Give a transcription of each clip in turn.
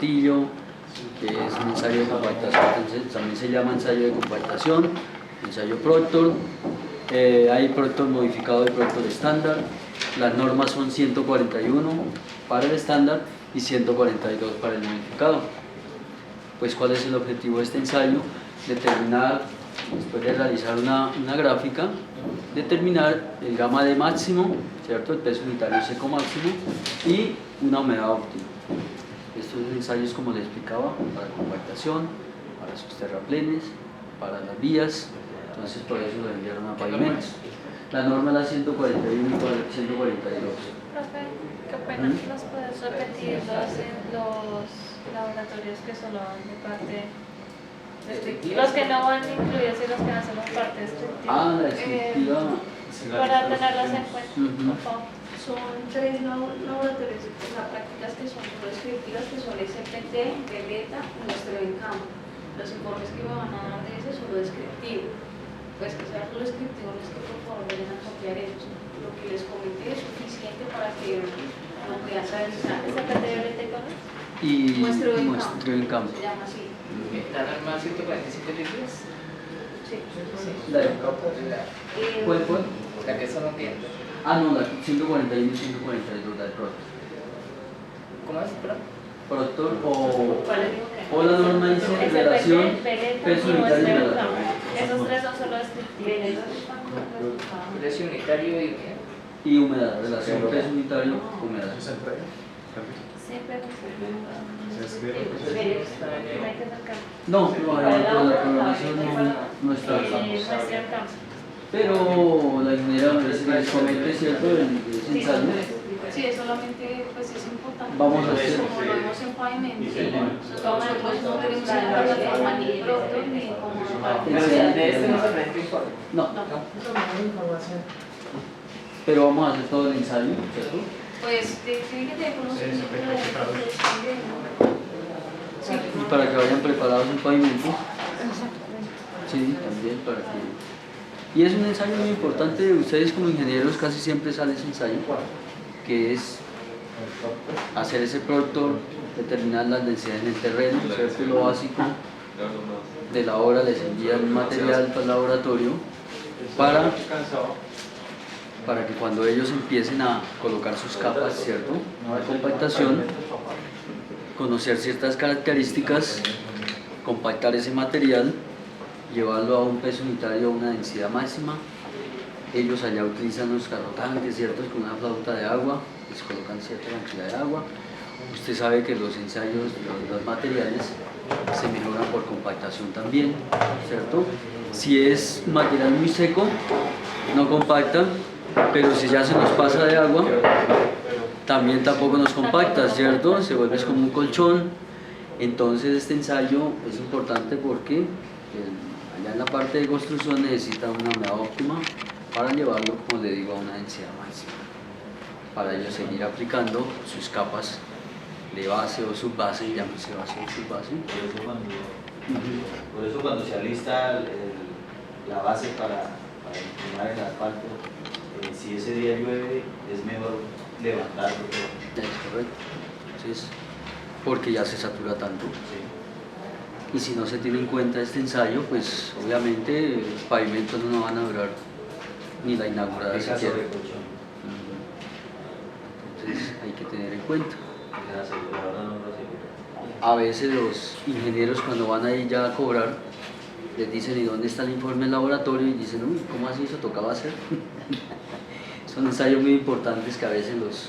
martillo, que es un ensayo de compactación, entonces, también se llama ensayo de compactación, ensayo Proctor. Hay Proctor modificado y Proctor estándar. Las normas son 141 para el estándar y 142 para el modificado. Pues, ¿cuál es el objetivo de este ensayo? Determinar, después de realizar una gráfica, determinar el gamma D máximo, ¿cierto? El peso unitario seco máximo y una humedad óptima. Estos ensayos, como les explicaba, para compactación, para sus terraplenes, para las vías, entonces por eso lo enviaron a pavimentos. La norma es la 141 y 142. Profe, qué pena, ¿nos puedes repetir los laboratorios que solo van de parte restrictiva? Los que no van incluidos y los que no son parte restrictiva. La restrictiva. Para tenerlos en cuenta, por favor. Son 3 laboratorios, prácticas que son prescriptivas, que son SPT, Veleta y nuestro en campo. Los informes que me van a dar de ese son lo descriptivo. Pues que sea lo descriptivo, es que por favor vayan a copiar eso. Lo que les comenté es suficiente para que lo puedan realizar. SPT, Veleta y Coro. Y Muestro en campo. Se llama así. ¿La norma 147 días? Sí. La de ¿Cuál? La que son los dientes. No, la 141 y 142, la de Proctor. ¿Cómo es? ¿Perdón? Proctor ¿Cuál es? o la norma dice relación SPT, Veleta peso y unitario muestreo y en humedad. campo. Esos tres son solo descriptivos. Precio unitario y Y humedad, relación peso unitario, humedad. Sí, pero Veleta. no hay que sacar. No, la programación no está. Muestreo en campo. Pero la ingeniera les comete, ¿cierto? El ensayo. Sí, es solamente, pues es importante. Vamos a hacer. Como lo vemos en pavimento, nosotros no tenemos una plataforma ni Proctor ni como de este no se presenta informe. No, pero vamos a hacer todo el ensayo, ¿cierto? pues tiene que tener conocimiento de la sí, Y para que vayan preparados en pavimento. Sí, también para que. Y es un ensayo muy importante, ustedes como ingenieros casi siempre sale ese ensayo, que es hacer ese Proctor, determinar las densidades en el terreno, ¿cierto? Lo básico de la obra, les envían material para el laboratorio para que cuando ellos empiecen a colocar sus capas, ¿cierto? De compactación, conocer ciertas características, compactar ese material, llevarlo a un peso unitario, a una densidad máxima. Ellos allá utilizan los carrotanques, ¿cierto? Con una flauta de agua, les colocan cierta cantidad de agua. Usted sabe que los ensayos, los materiales se mejoran por compactación también, ¿cierto? Si es material muy seco, no compacta, pero si ya se nos pasa de agua, también tampoco nos compacta, ¿cierto? Se vuelve como un colchón. Entonces este ensayo es importante porque allá en la parte de construcción necesita una humedad óptima para llevarlo, como le digo, a una densidad máxima, para ellos seguir aplicando sus capas de base o subbase, llámese base o subbase. Por eso cuando se alista la base para imprimir el asfalto, si ese día llueve es mejor levantarlo. Es correcto. Entonces, porque ya se satura tanto. Sí. Y si no se tiene en cuenta este ensayo, pues obviamente los pavimentos no van a durar ni la inaugurada Aplica siquiera. sobre colchón. Entonces hay que tener en cuenta. La aseguradora no lo asegura. A veces los ingenieros cuando van ahí ya a cobrar, les dicen ¿y dónde está el informe del laboratorio? Y dicen, uy, ¿cómo así eso tocaba hacer? Son ensayos muy importantes que a veces los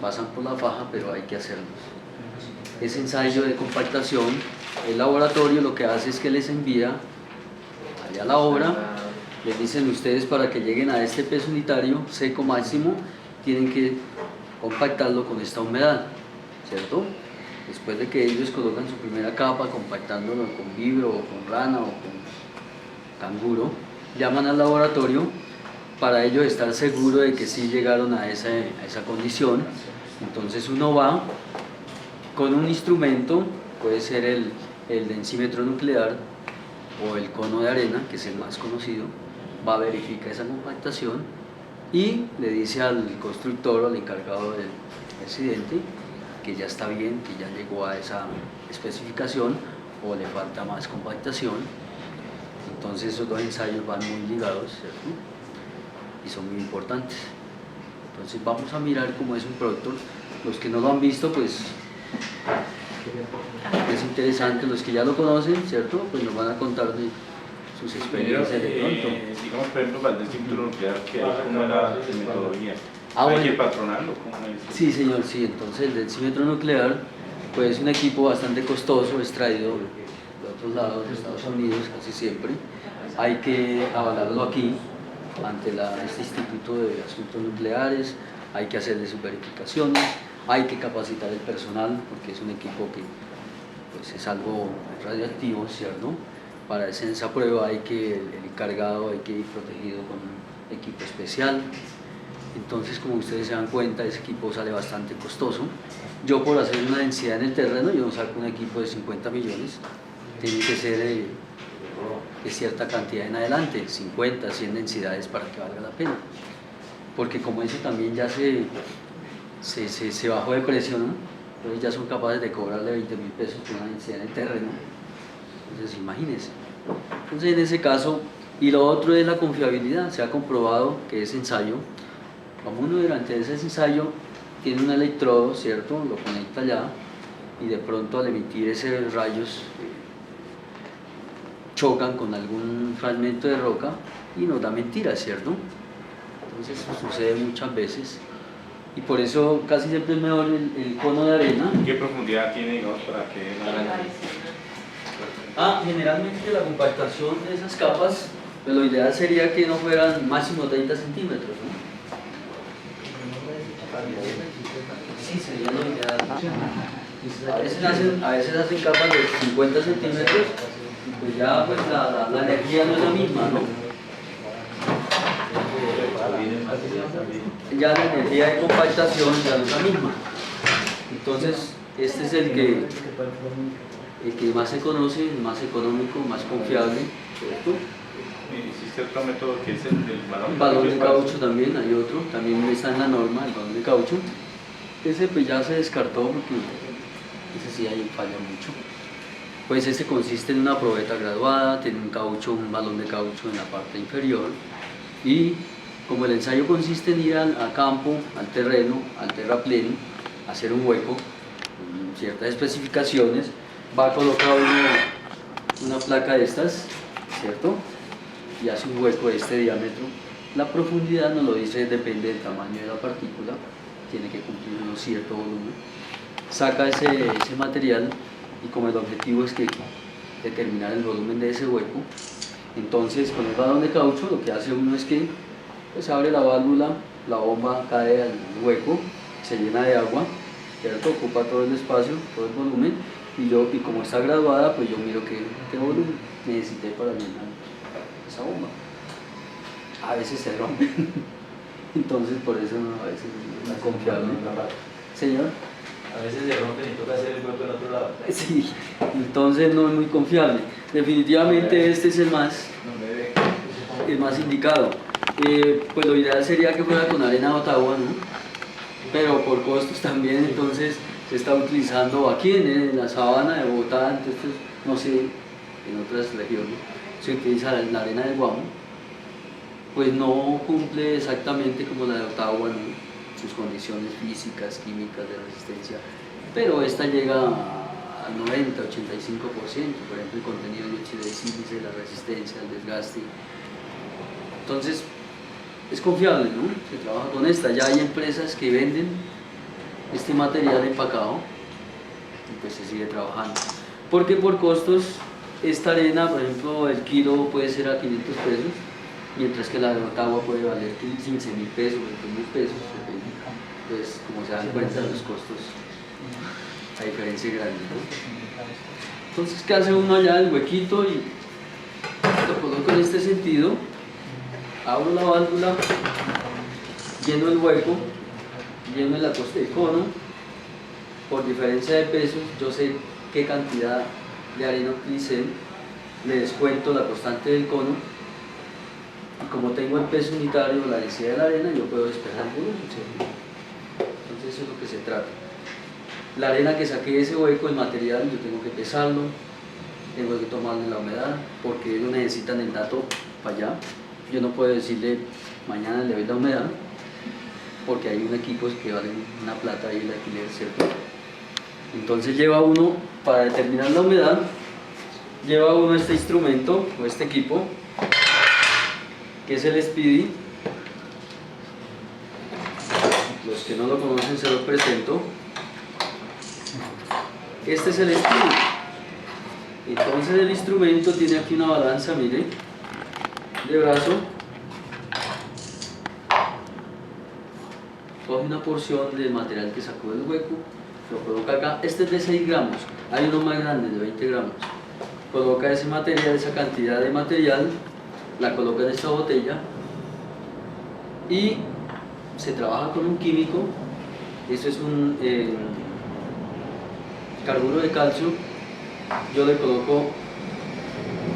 pasan por la faja, pero hay que hacerlos. Ese ensayo de compactación, el laboratorio lo que hace es que les envía allá a la obra, les dicen ustedes para que lleguen a este peso unitario seco máximo, tienen que compactarlo con esta humedad, ¿cierto? Después de que ellos colocan su primera capa, compactándolo con vibro o con rana o con canguro, llaman al laboratorio para ellos estar seguro de que sí llegaron a esa condición. Entonces uno va con un instrumento, puede ser el densímetro nuclear o el cono de arena, que es el más conocido, va a verificar esa compactación y le dice al constructor o al encargado del accidente que ya está bien, que ya llegó a esa especificación o le falta más compactación. Entonces esos dos ensayos van muy ligados, ¿cierto? Y son muy importantes. Entonces vamos a mirar cómo es un producto. Los que no lo han visto, pues es interesante. Los que ya lo conocen, ¿cierto? Pues nos van a contar de sus experiencias de pronto. Digamos, por ejemplo, para el ciclo nuclear, ¿cómo era la metodología? Ah, ¿Hay bueno. que patronarlo? ¿Cómo es? Sí, señor, sí. Entonces el densímetro nuclear pues, es un equipo bastante costoso, extraído de otros lados, de Estados Unidos, casi siempre. Hay que avalarlo aquí, ante este Instituto de Asuntos Nucleares, hay que hacerle sus verificaciones, hay que capacitar el personal, porque es un equipo que pues, es algo radioactivo, ¿cierto? Para hacer esa prueba el encargado hay que ir protegido con un equipo especial. Entonces, como ustedes se dan cuenta, ese equipo sale bastante costoso. Yo, por hacer una densidad en el terreno, yo no saco un equipo de 50 millones, tiene que ser de cierta cantidad en adelante, 50, 100 densidades para que valga la pena. Porque como eso también ya se bajó de precio, ¿no? Entonces ya son capaces de cobrarle 20.000 pesos por una densidad en el terreno. Entonces, imagínense. Entonces, en ese caso, y lo otro es la confiabilidad. Se ha comprobado que ese ensayo, como uno durante ese ensayo tiene un electrodo, ¿cierto? Lo conecta allá y de pronto al emitir esos rayos chocan con algún fragmento de roca y nos da mentiras, ¿cierto? Entonces eso sucede muchas veces y por eso casi siempre es mejor el cono de arena. ¿Qué profundidad tiene, digamos, para que Generalmente la compactación de esas capas, pues lo ideal sería que no fueran máximo 30 centímetros, ¿no? Sí, sería lo ideal. A veces hacen capas de 50 centímetros y pues ya pues la energía no es la misma, ¿no? Ya la energía de compactación ya no es la misma. Entonces, este es el que más se conoce, el más económico, más confiable, ¿cierto? ¿Existe otro método que es el del balón? El balón de caucho también, hay otro, también está en la norma, el balón de caucho. Ese pues ya se descartó porque ese sí ahí falla mucho. Pues ese consiste en una probeta graduada, tiene un balón de caucho en la parte inferior y como el ensayo consiste en ir al campo, al terreno, al terraplén, hacer un hueco con ciertas especificaciones, va a colocar una placa de estas, ¿cierto? Y hace un hueco de este diámetro. La profundidad nos lo dice, depende del tamaño de la partícula, tiene que cumplir un cierto volumen. Saca ese material y como el objetivo es que determinar el volumen de ese hueco, entonces con el balón de caucho lo que hace uno es que pues, abre la válvula, la bomba cae al hueco, se llena de agua, ¿cierto? Ocupa todo el espacio, todo el volumen y como está graduada, pues yo miro qué volumen necesité para llenar esa bomba. A veces se rompe, entonces por eso a veces es muy confiable. Señor. A veces se rompen y toca hacer el hueco en otro lado. Sí, entonces no es muy confiable. Definitivamente este es el más indicado. Pues lo ideal sería que fuera con arena de Ottawa, ¿no? Pero por costos también, entonces se está utilizando aquí en la sabana de Bogotá, entonces no sé, en otras regiones se utiliza la arena de Guamo, pues no cumple exactamente como la de Ottawa, ¿no? Sus condiciones físicas, químicas de resistencia, pero esta llega al 90-85%, por ejemplo el contenido de óxido de sílice, la resistencia, el desgaste. Entonces es confiable, ¿no? Se trabaja con esta. Ya hay empresas que venden este material empacado y pues se sigue trabajando. Porque por costos, esta arena, por ejemplo, el kilo puede ser a 500 pesos, mientras que la de Ottawa puede valer 15.000 pesos, 20.000 pesos, depende. Entonces, como se dan cuenta, los costos, la diferencia es grande, ¿no? Entonces, ¿qué hace uno allá? El huequito y lo coloco en este sentido. Abro la válvula, lleno el hueco, lleno la costa del cono, por diferencia de pesos yo sé qué cantidad de arena utilicé, le descuento la constante del cono y como tengo el peso unitario, la densidad de la arena, yo puedo despejar el volumen. Entonces eso es lo que se trata. La arena que saqué de ese hueco, el material, yo tengo que pesarlo, tengo que tomarle la humedad, porque ellos necesitan el dato para allá. Yo no puedo decirle, mañana le doy la humedad, porque hay un equipo que vale una plata ahí el alquiler, ¿cierto? Entonces lleva uno, para determinar la humedad, lleva uno este instrumento, o este equipo, que es el Speedy. Los que no lo conocen se lo presento. Este es el Speedy. Entonces el instrumento tiene aquí una balanza, mire, de brazo. Coge una porción del material que sacó del hueco, lo coloca acá. Este es de 6 gramos, hay uno más grande de 20 gramos. Coloca ese material, esa cantidad de material, la coloca en esta botella y se trabaja con un químico. Esto es un carburo de calcio. Yo le coloco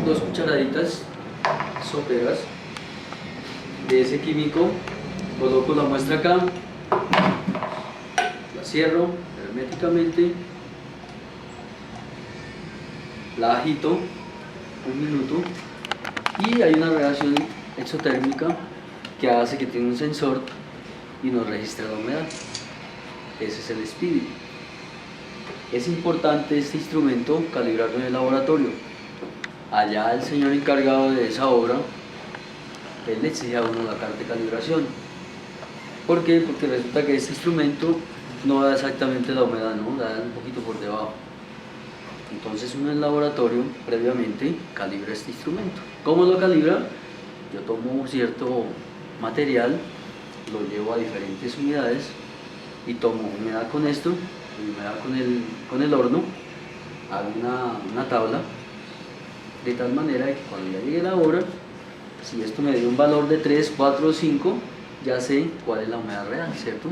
2 cucharaditas soperas de ese químico, coloco la muestra acá, la cierro herméticamente, la agito un minuto y hay una reacción exotérmica que hace que tiene un sensor y nos registra la humedad. Ese es el Speedy. Es importante este instrumento calibrarlo en el laboratorio. Allá el señor encargado de esa obra, él le exige a uno la carta de calibración. ¿Por qué? Porque resulta que este instrumento no da exactamente la humedad, ¿no? Da un poquito por debajo. Entonces uno en el laboratorio previamente calibra este instrumento. ¿Cómo lo calibra? Yo tomo cierto material, lo llevo a diferentes unidades y tomo humedad con esto, humedad con el horno, hago una tabla de tal manera que cuando ya llegue la hora, si esto me dio un valor de 3, 4 o 5, ya sé cuál es la humedad real, ¿cierto?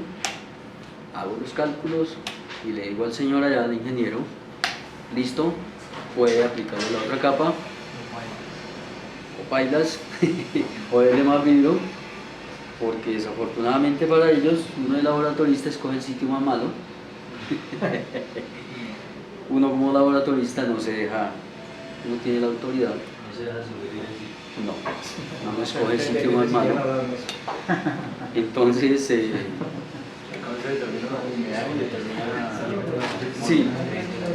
Hago los cálculos y le digo al señor allá, al ingeniero, listo, puede aplicarle la otra capa, o pailas, o darle más vidrio, porque desafortunadamente para ellos, uno de laboratorista escoge el sitio más malo. Uno como laboratorista no se deja, no tiene la autoridad. No se deja sugerir el sitio. No escoge el sitio más malo. Entonces, sí,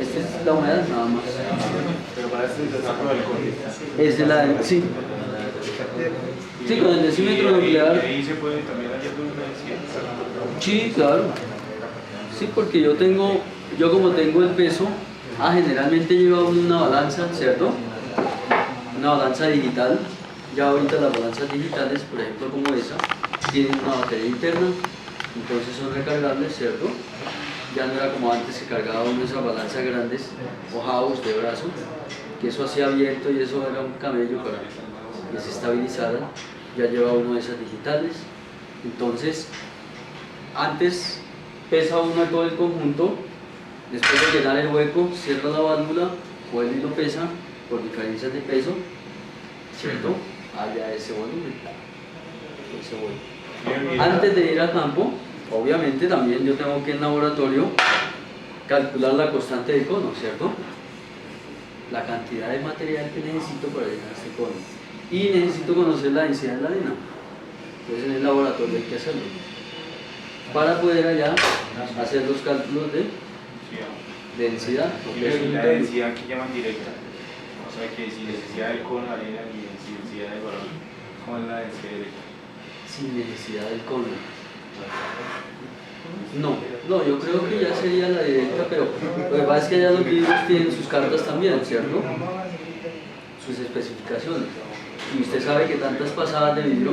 esta es la humedad nada más. Pero para esto se saca del código. Esa es la, sí. Sí, con el decímetro nuclear. Y ahí se puede también hallar una densidad. Sí, claro. Sí, porque yo como tengo el peso, generalmente lleva uno una balanza, ¿cierto? Una balanza digital. Ya ahorita las balanzas digitales, por ejemplo como esa, tienen una batería interna, entonces son recargables, ¿cierto? Ya no era como antes que cargaba uno esas balanzas grandes o house de brazo, que eso hacía viento y eso era un camello para que se estabilizaran. Ya lleva uno de esas digitales. Entonces, antes pesa uno todo el conjunto, después de llenar el hueco, cierra la válvula, vuelve y lo pesa por diferencias de peso, ¿cierto? Haya ese volumen. Antes de ir al campo, obviamente también yo tengo que en laboratorio calcular la constante de cono, ¿cierto? La cantidad de material que necesito para llenar este cono. Y necesito conocer la densidad de la arena. Entonces en el laboratorio hay que hacerlo. Para poder allá hacer los cálculos de densidad. Y la densidad que llaman directa. O sea que sin necesidad del cono de arena ni necesidad del valor. ¿Cómo es la densidad directa? Sin necesidad del cono. No, yo creo que ya sería la directa, pero lo que pasa es que allá los vidrios tienen sus cartas también, ¿cierto? Sus especificaciones. Y usted sabe que tantas pasadas de vidrio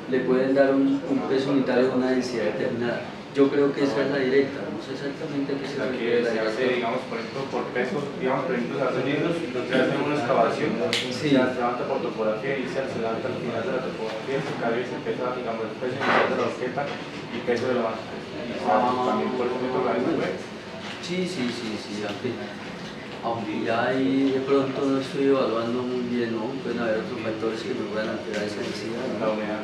le pueden dar un peso unitario de una densidad determinada. Yo creo que esa es la directa, no sé exactamente a qué se La refiere que la se hace, directa. digamos, por ejemplo, por peso, digamos, por ejemplo, Estados Unidos, se hace una excavación, Sí. se levanta por topografía inicial, se levanta al final de la topografía, se carga y se empieza, digamos, el peso inicial de la orquesta y peso de la base. Y se hace también por el método de la web. Sí, aunque ya ahí de pronto no estoy evaluando muy bien, ¿no? Pueden haber otros factores que me puedan alterar esa densidad, La ¿no? humedad.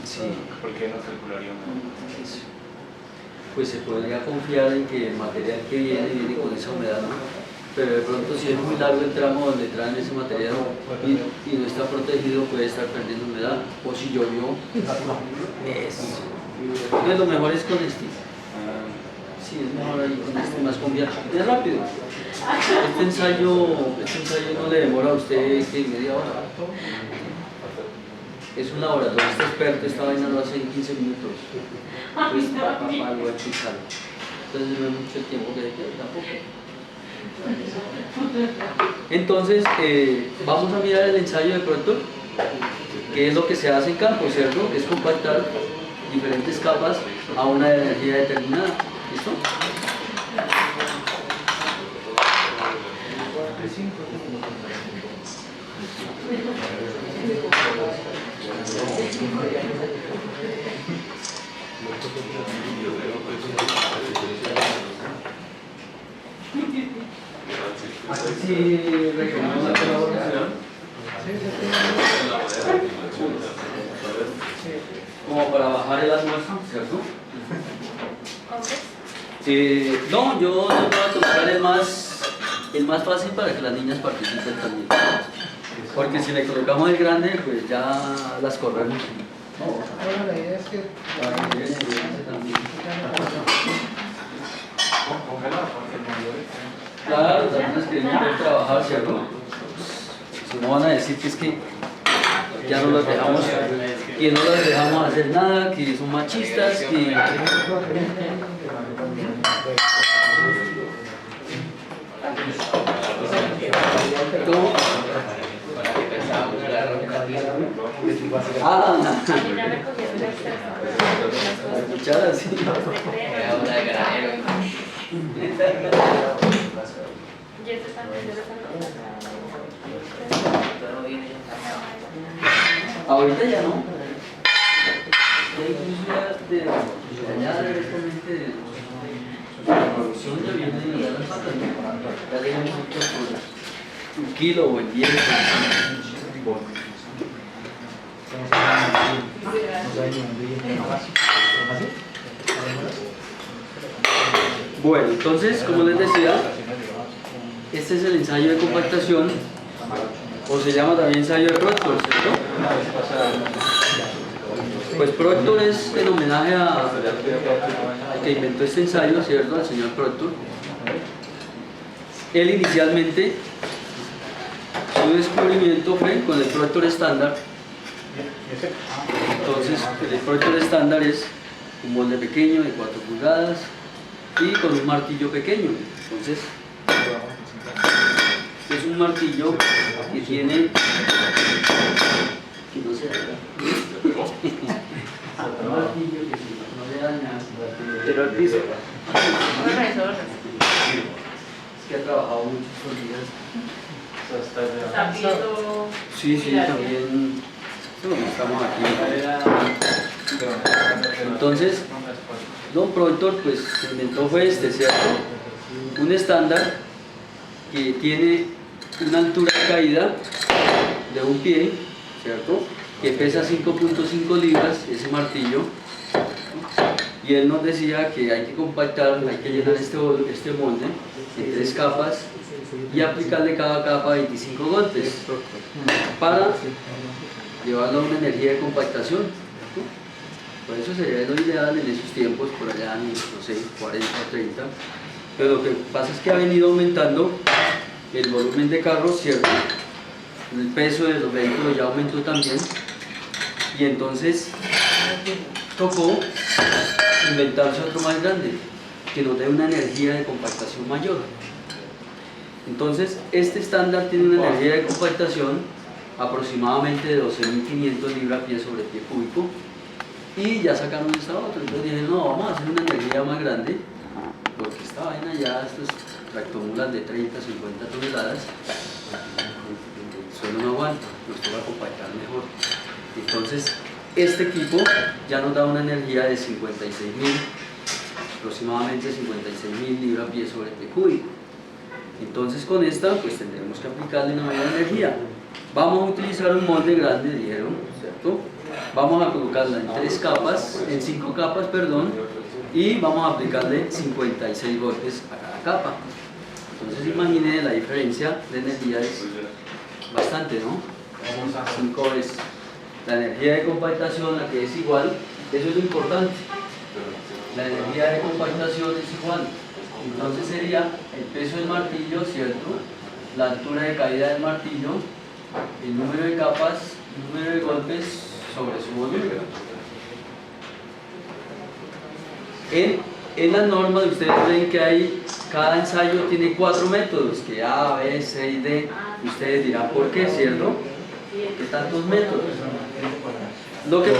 Sí. ¿Por qué no calcularía humedad? Eso. pues se podría confiar en que el material que viene con esa humedad, ¿no? Pero de pronto si es muy largo el tramo donde traen ese material y no está protegido, puede estar perdiendo humedad, o si llovió, eso. Entonces lo mejor es con este. Sí, es mejor ahí con este, más confiable. Es rápido. Este ensayo no le demora a usted que media hora. Es un laboratorista experto, esta vaina lo hace en 15 minutos. Pues algo a chicar. Entonces no es mucho el tiempo que se queda tampoco. Entonces, vamos a mirar el ensayo de Proctor, que es lo que se hace en campo, ¿cierto? Que es compactar diferentes capas a una energía determinada. ¿Listo? Sí, requerimos la colaboración. Como para bajar el almuerzo, ¿cierto? No, yo les voy a tocar el más fácil para que las niñas participen también. Porque si le colocamos el grande, pues ya las corremos. Bueno, la idea es que claro, también nos queremos ver trabajar, ¿cierto? Si no van a decir que es que ya no las dejamos, que no las dejamos hacer nada, que son machistas, que... ¿Cómo? Ah, Ya me cogieron el exceso. cuchara, sí. Ahora de granero. Y este también debe Ahorita ya no. Ya incluso ya directamente de la producción ya viene ya las patas, ¿no? Ya digamos por 1 kilo o en 10. Bueno, entonces, como les decía, este es el ensayo de compactación, o se llama también ensayo de Proctor, ¿cierto? Pues Proctor es en homenaje al que inventó este ensayo, ¿cierto? Al señor Proctor. Él inicialmente, su descubrimiento fue con el Proctor estándar. Entonces, el Proctor estándar es un molde pequeño de 4 pulgadas y con un martillo pequeño. Entonces, es un martillo que tiene, que no se daña, un martillo que no le daña, pero al piso. Es que ha trabajado mucho estos días. Está viendo. Sí, también se lo mostramos aquí. Entonces, Don Proctor pues inventó fue este, ¿cierto? Un estándar que tiene una altura de caída de 1 pie, ¿cierto? Que pesa 5.5 libras, ese martillo. Y él nos decía que hay que compactar, hay que llenar este molde en 3 capas y aplicarle cada capa 25 golpes para llevarlo a una energía de compactación. Por eso sería lo ideal en esos tiempos, por allá en, no sé, 40 o 30. Pero lo que pasa es que ha venido aumentando el volumen de carros, ¿cierto? El peso de los vehículos ya aumentó también. Y entonces tocó inventarse otro más grande, que nos dé una energía de compactación mayor. Entonces, este estándar tiene una energía de compactación aproximadamente de 12.500 libras-pie sobre pie cúbico. Y ya sacaron esta otra, entonces dije, no, vamos a hacer una energía más grande, porque esta vaina ya, estos tractomulas de 30, 50 toneladas, el suelo no aguanta, nos toca compactar mejor. Entonces, este equipo ya nos da una energía de 56.000, aproximadamente 56.000 libras-pie sobre pie cúbico. Entonces, con esta, pues tendremos que aplicarle una mayor energía. Vamos a utilizar un molde grande, dijeron, ¿cierto? Vamos a colocarla en 3 capas, en 5 capas, perdón, y vamos a aplicarle 56 golpes a cada capa. Entonces imagine la diferencia de energía es bastante, ¿no? 5 veces. La energía de compactación, la que es igual, eso es lo importante. La energía de compactación es igual. Entonces sería el peso del martillo, ¿cierto? La altura de caída del martillo, el número de capas, el número de golpes sobre su volumen. En la norma ustedes ven que hay, cada ensayo tiene 4 métodos, que A, B, C y D. Ustedes dirán por qué, ¿cierto? ¿Qué tantos métodos? Lo que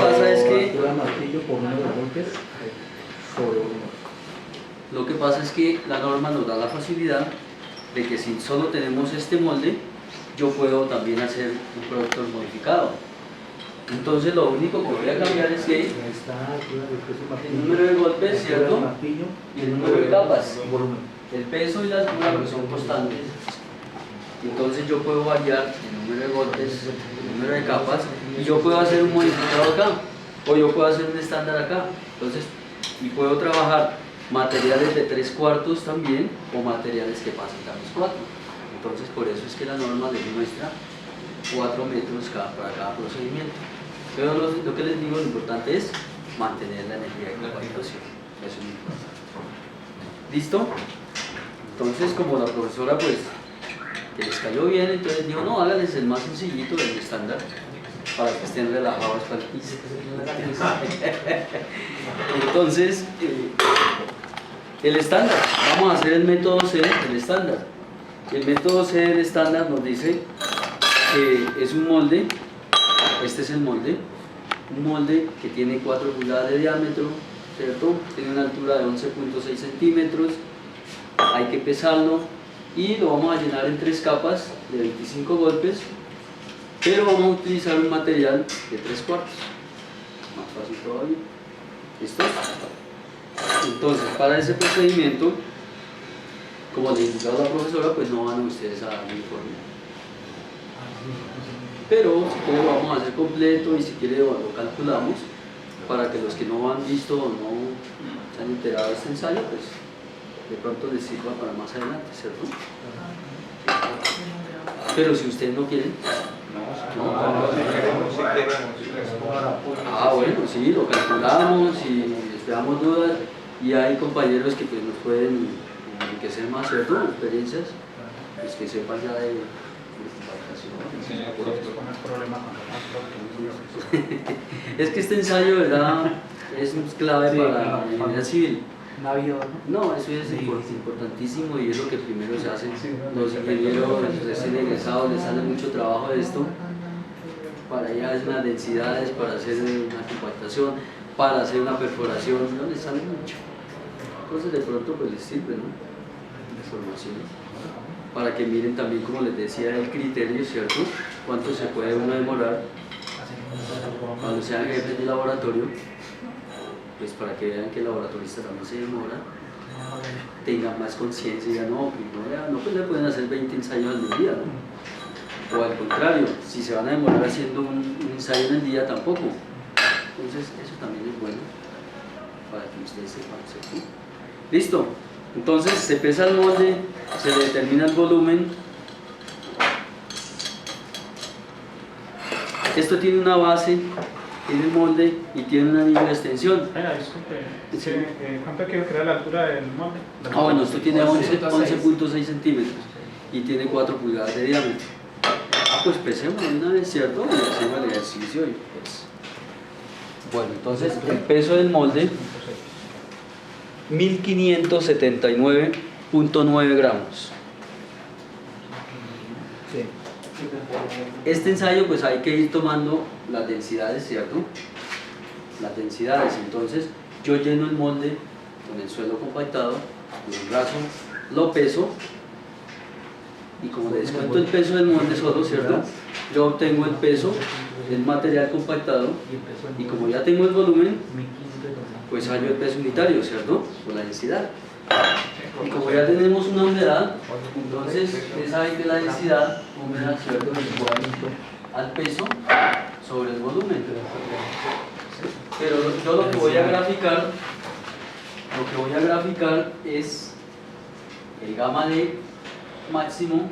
pasa es que la norma nos da la facilidad de que si solo tenemos este molde, yo puedo también hacer un productor modificado. Entonces lo único que voy a cambiar es que el número de golpes, ¿cierto? Y el número de capas. El peso y la altura pues son constantes. Entonces yo puedo variar el número de golpes, el número de capas, y yo puedo hacer un modificado acá, o yo puedo hacer un estándar acá. Entonces, y puedo trabajar materiales de 3/4 también, o materiales que pasan a los 4. Entonces por eso es que la norma les muestra 4 métodos para cada procedimiento. Pero lo que les digo, lo importante es mantener la energía de compactación. Eso es muy importante. ¿Listo? Entonces, como la profesora pues que les cayó bien, entonces dijo, no, háganles el más sencillito del estándar para que estén relajados para el piso. Entonces, el estándar, vamos a hacer el método C del estándar. El método C del estándar nos dice que es un molde, este es el molde, un molde que tiene 4 pulgadas de diámetro, ¿cierto? Tiene una altura de 11.6 centímetros, hay que pesarlo y lo vamos a llenar en 3 capas de 25 golpes, pero vamos a utilizar un material de 3/4, más fácil todavía. ¿Listo? Entonces, para ese procedimiento, como les indicaba la profesora, pues no van ustedes a dar un informe. Pero si quieren lo vamos a hacer completo y si quieren lo calculamos para que los que no han visto o no se han enterado de este ensayo, pues de pronto les sirva para más adelante, ¿cierto? Pero si ustedes no quieren, bueno, sí, lo calculamos y esperamos dudas y hay compañeros que pues, nos pueden enriquecer más, ¿cierto? Experiencias, pues que sepan ya de es que este ensayo, ¿verdad? Es clave para la ingeniería civil. No, eso es importantísimo y es lo que primero se hace. Los ingenieros recién egresados les sale mucho trabajo de esto para ir a hacer unas densidades, para hacer una compactación, para hacer una perforación, no les sale mucho. Entonces de pronto pues les sirve, ¿no? Información. Para que miren también, como les decía, el criterio, ¿cierto? Cuánto se puede uno demorar cuando sean jefes de laboratorio, pues para que vean que el laboratorista también se demora, tengan más conciencia y digan, no, pues le pueden hacer 20 ensayos al día, ¿no? O al contrario, si se van a demorar haciendo un ensayo en el día, tampoco. Entonces, eso también es bueno para que ustedes sepan, ¿cierto? Listo. Entonces se pesa el molde, se le determina el volumen. Esto tiene una base, tiene el molde y tiene un anillo de extensión. Disculpe, ¿cuánto quiero crear la altura del molde? Bueno, esto tiene 11.6 centímetros y tiene 4 pulgadas de diámetro. Pues pesemos una vez, ¿cierto? Y hacemos el ejercicio y pues... Bueno, entonces el peso del molde 1579.9 gramos. Este ensayo pues hay que ir tomando las densidades, ¿cierto? Las densidades, entonces yo lleno el molde con el suelo compactado, el brazo lo peso y como le descuento el peso del molde solo, ¿cierto? Yo obtengo el peso del material compactado y como ya tengo el volumen, pues hallo el peso unitario, ¿cierto? Por la densidad. Y como ya tenemos una humedad, entonces ustedes saben que la densidad húmeda, ¿cierto?, es igual al peso sobre el volumen. Pero yo lo que voy a graficar lo que voy a graficar es el gamma D máximo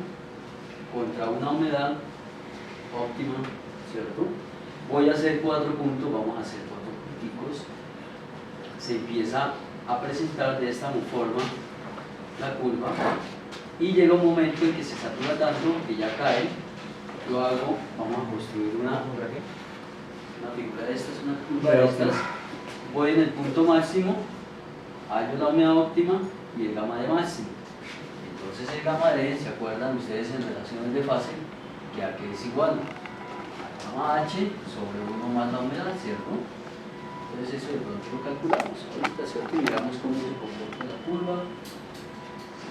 contra una humedad óptima, ¿cierto? Voy a hacer 4 puntos, vamos a hacer 4 punticos. Se empieza a presentar de esta forma la curva y llega un momento en que se satura tanto que ya cae. Yo hago, vamos a construir una figura de estas, una curva de estas. Voy en el punto máximo, hallo la humedad óptima y el gamma D máximo. Entonces el gamma D, ¿se acuerdan ustedes en relaciones de fase? Que a que es igual a gamma H sobre 1 más la humedad, ¿cierto? Entonces eso de pronto lo calculamos ahorita, ¿cierto? Y miramos cómo se comporta la curva,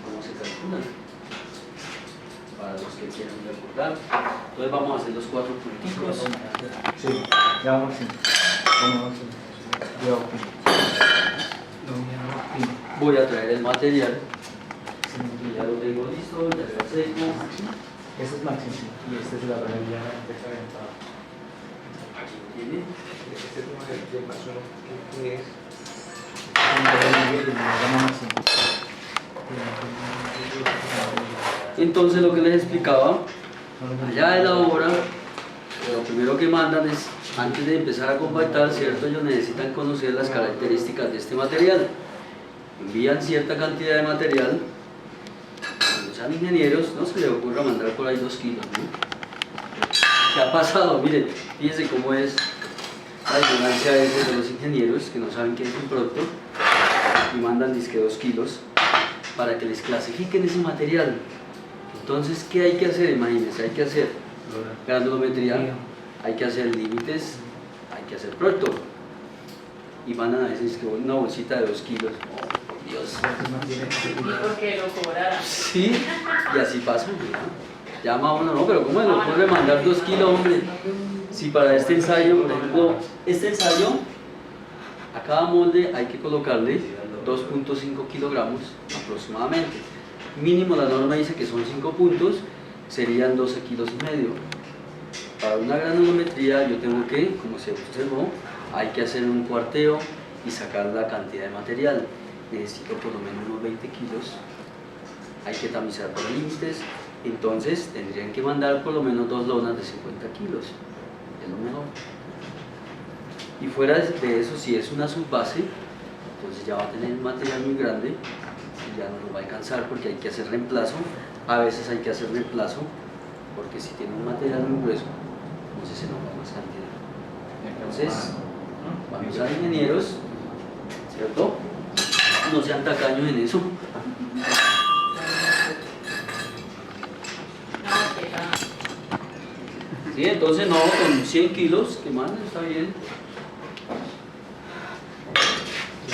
cómo se calcula, para los que quieran recordar. Entonces vamos a hacer los 4 punticos. Sí, ya vamos así. Voy a traer el material. Ya lo tengo listo, ya lo seco. Este es máximo, sí. Y este es la realidad. Aquí tiene. Este tema del más uno, ¿qué es? Entonces lo que les explicaba, allá de la obra, lo primero que mandan es, antes de empezar a compactar, ¿cierto? Ellos necesitan conocer las características de este material. Envían cierta cantidad de material. Cuando sean ingenieros, no se les ocurra mandar por ahí 2 kilos, ¿no? ¿Qué ha pasado? Miren, fíjense cómo es la ignorancia a veces de los ingenieros que no saben qué es un producto y mandan disque 2 kilos para que les clasifiquen ese material. Entonces, ¿qué hay que hacer? Imagínense, hay que hacer granulometría, hay que hacer límites, hay que hacer producto. Y mandan a veces que una bolsita de 2 kilos. Oh, Dios. ¿Y por qué lo cobraran? Sí, y así pasa. Llama a uno, no, pero ¿cómo le ocurre mandar 2 kilos, hombre? Si para este ensayo, por ejemplo, este ensayo, a cada molde hay que colocarle 2.5 kilogramos aproximadamente. Mínimo la norma dice que son 5 puntos, serían 12 kilos y medio. Para una granulometría yo tengo que, como se observó, hay que hacer un cuarteo y sacar la cantidad de material. Necesito por lo menos unos 20 kilos. Hay que tamizar por límites, entonces tendrían que mandar por lo menos 2 lonas de 50 kilos. Es lo mejor. Y fuera de eso, si es una subbase, entonces ya va a tener material muy grande y ya no nos va a alcanzar porque hay que hacer reemplazo. A veces hay que hacer reemplazo porque si tiene un material muy grueso, entonces se nos va más cantidad. Entonces, cuando sean ingenieros, ¿cierto? No sean tacaños en eso. Sí, entonces no, con 100 kilos, que más está bien.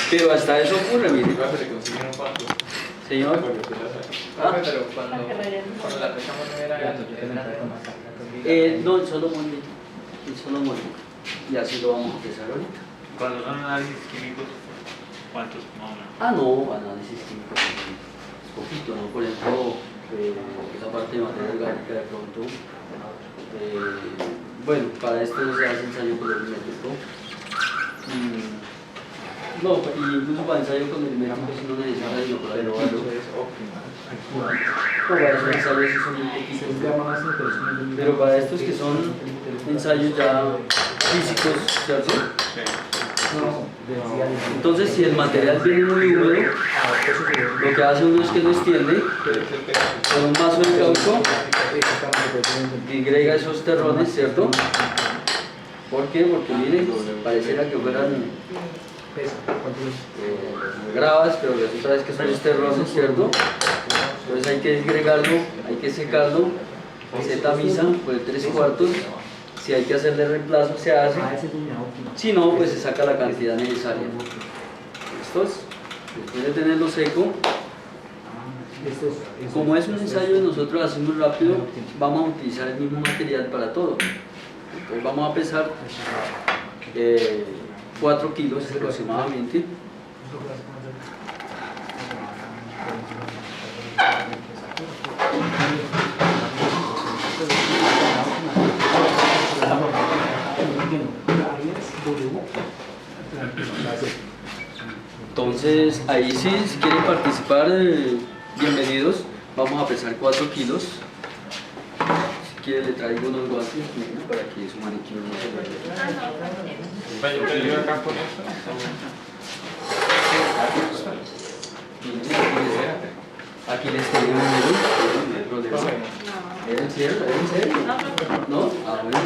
Pero hasta eso ocurre, mire. Se le consiguen un cuanto. Señor. Pero cuando la pesamos no era No, el solo molde. El solo molde. Y así lo vamos a empezar ahorita. Cuando son análisis químicos, ¿cuántos más o menos? Ah, no, análisis químicos. Es poquito, ¿no? Por ejemplo, esa parte de materia orgánica de pronto. Bueno, para esto no se hace ensayo colorimétrico. No, y incluso para ensayo colorimétrico si no necesita sino para probarlo. Para esos ensayos sí son un poquito. Pero para estos que son ensayos ya físicos, ¿cierto? Entonces, si el material viene muy húmedo, lo que hace uno es que lo extiende con un vaso de caucho y agrega esos terrones, ¿cierto? ¿Por qué? Porque miren, pareciera que fueran gravas, pero resulta es que son los terrones, ¿cierto? Entonces hay que desgregarlo, hay que secarlo, se tamiza por el 3/4. Si hay que hacerle reemplazo, se hace. Si no, pues se saca la cantidad necesaria. ¿Listos? Después de tenerlo seco, como es un ensayo de nosotros así muy rápido, vamos a utilizar el mismo material para todo. Entonces vamos a pesar 4 kilos aproximadamente. Entonces, ahí sí, si quieren participar, bienvenidos. Vamos a pesar 4 kilos. Si quieren, le traigo unos guantes para que su manicure no se vaya. Yo te ayudo acá con esto. Aquí les tengo un menú, no hay problema. ¿Es en serio? ¿Es en serio? ¿No? Ah, bueno.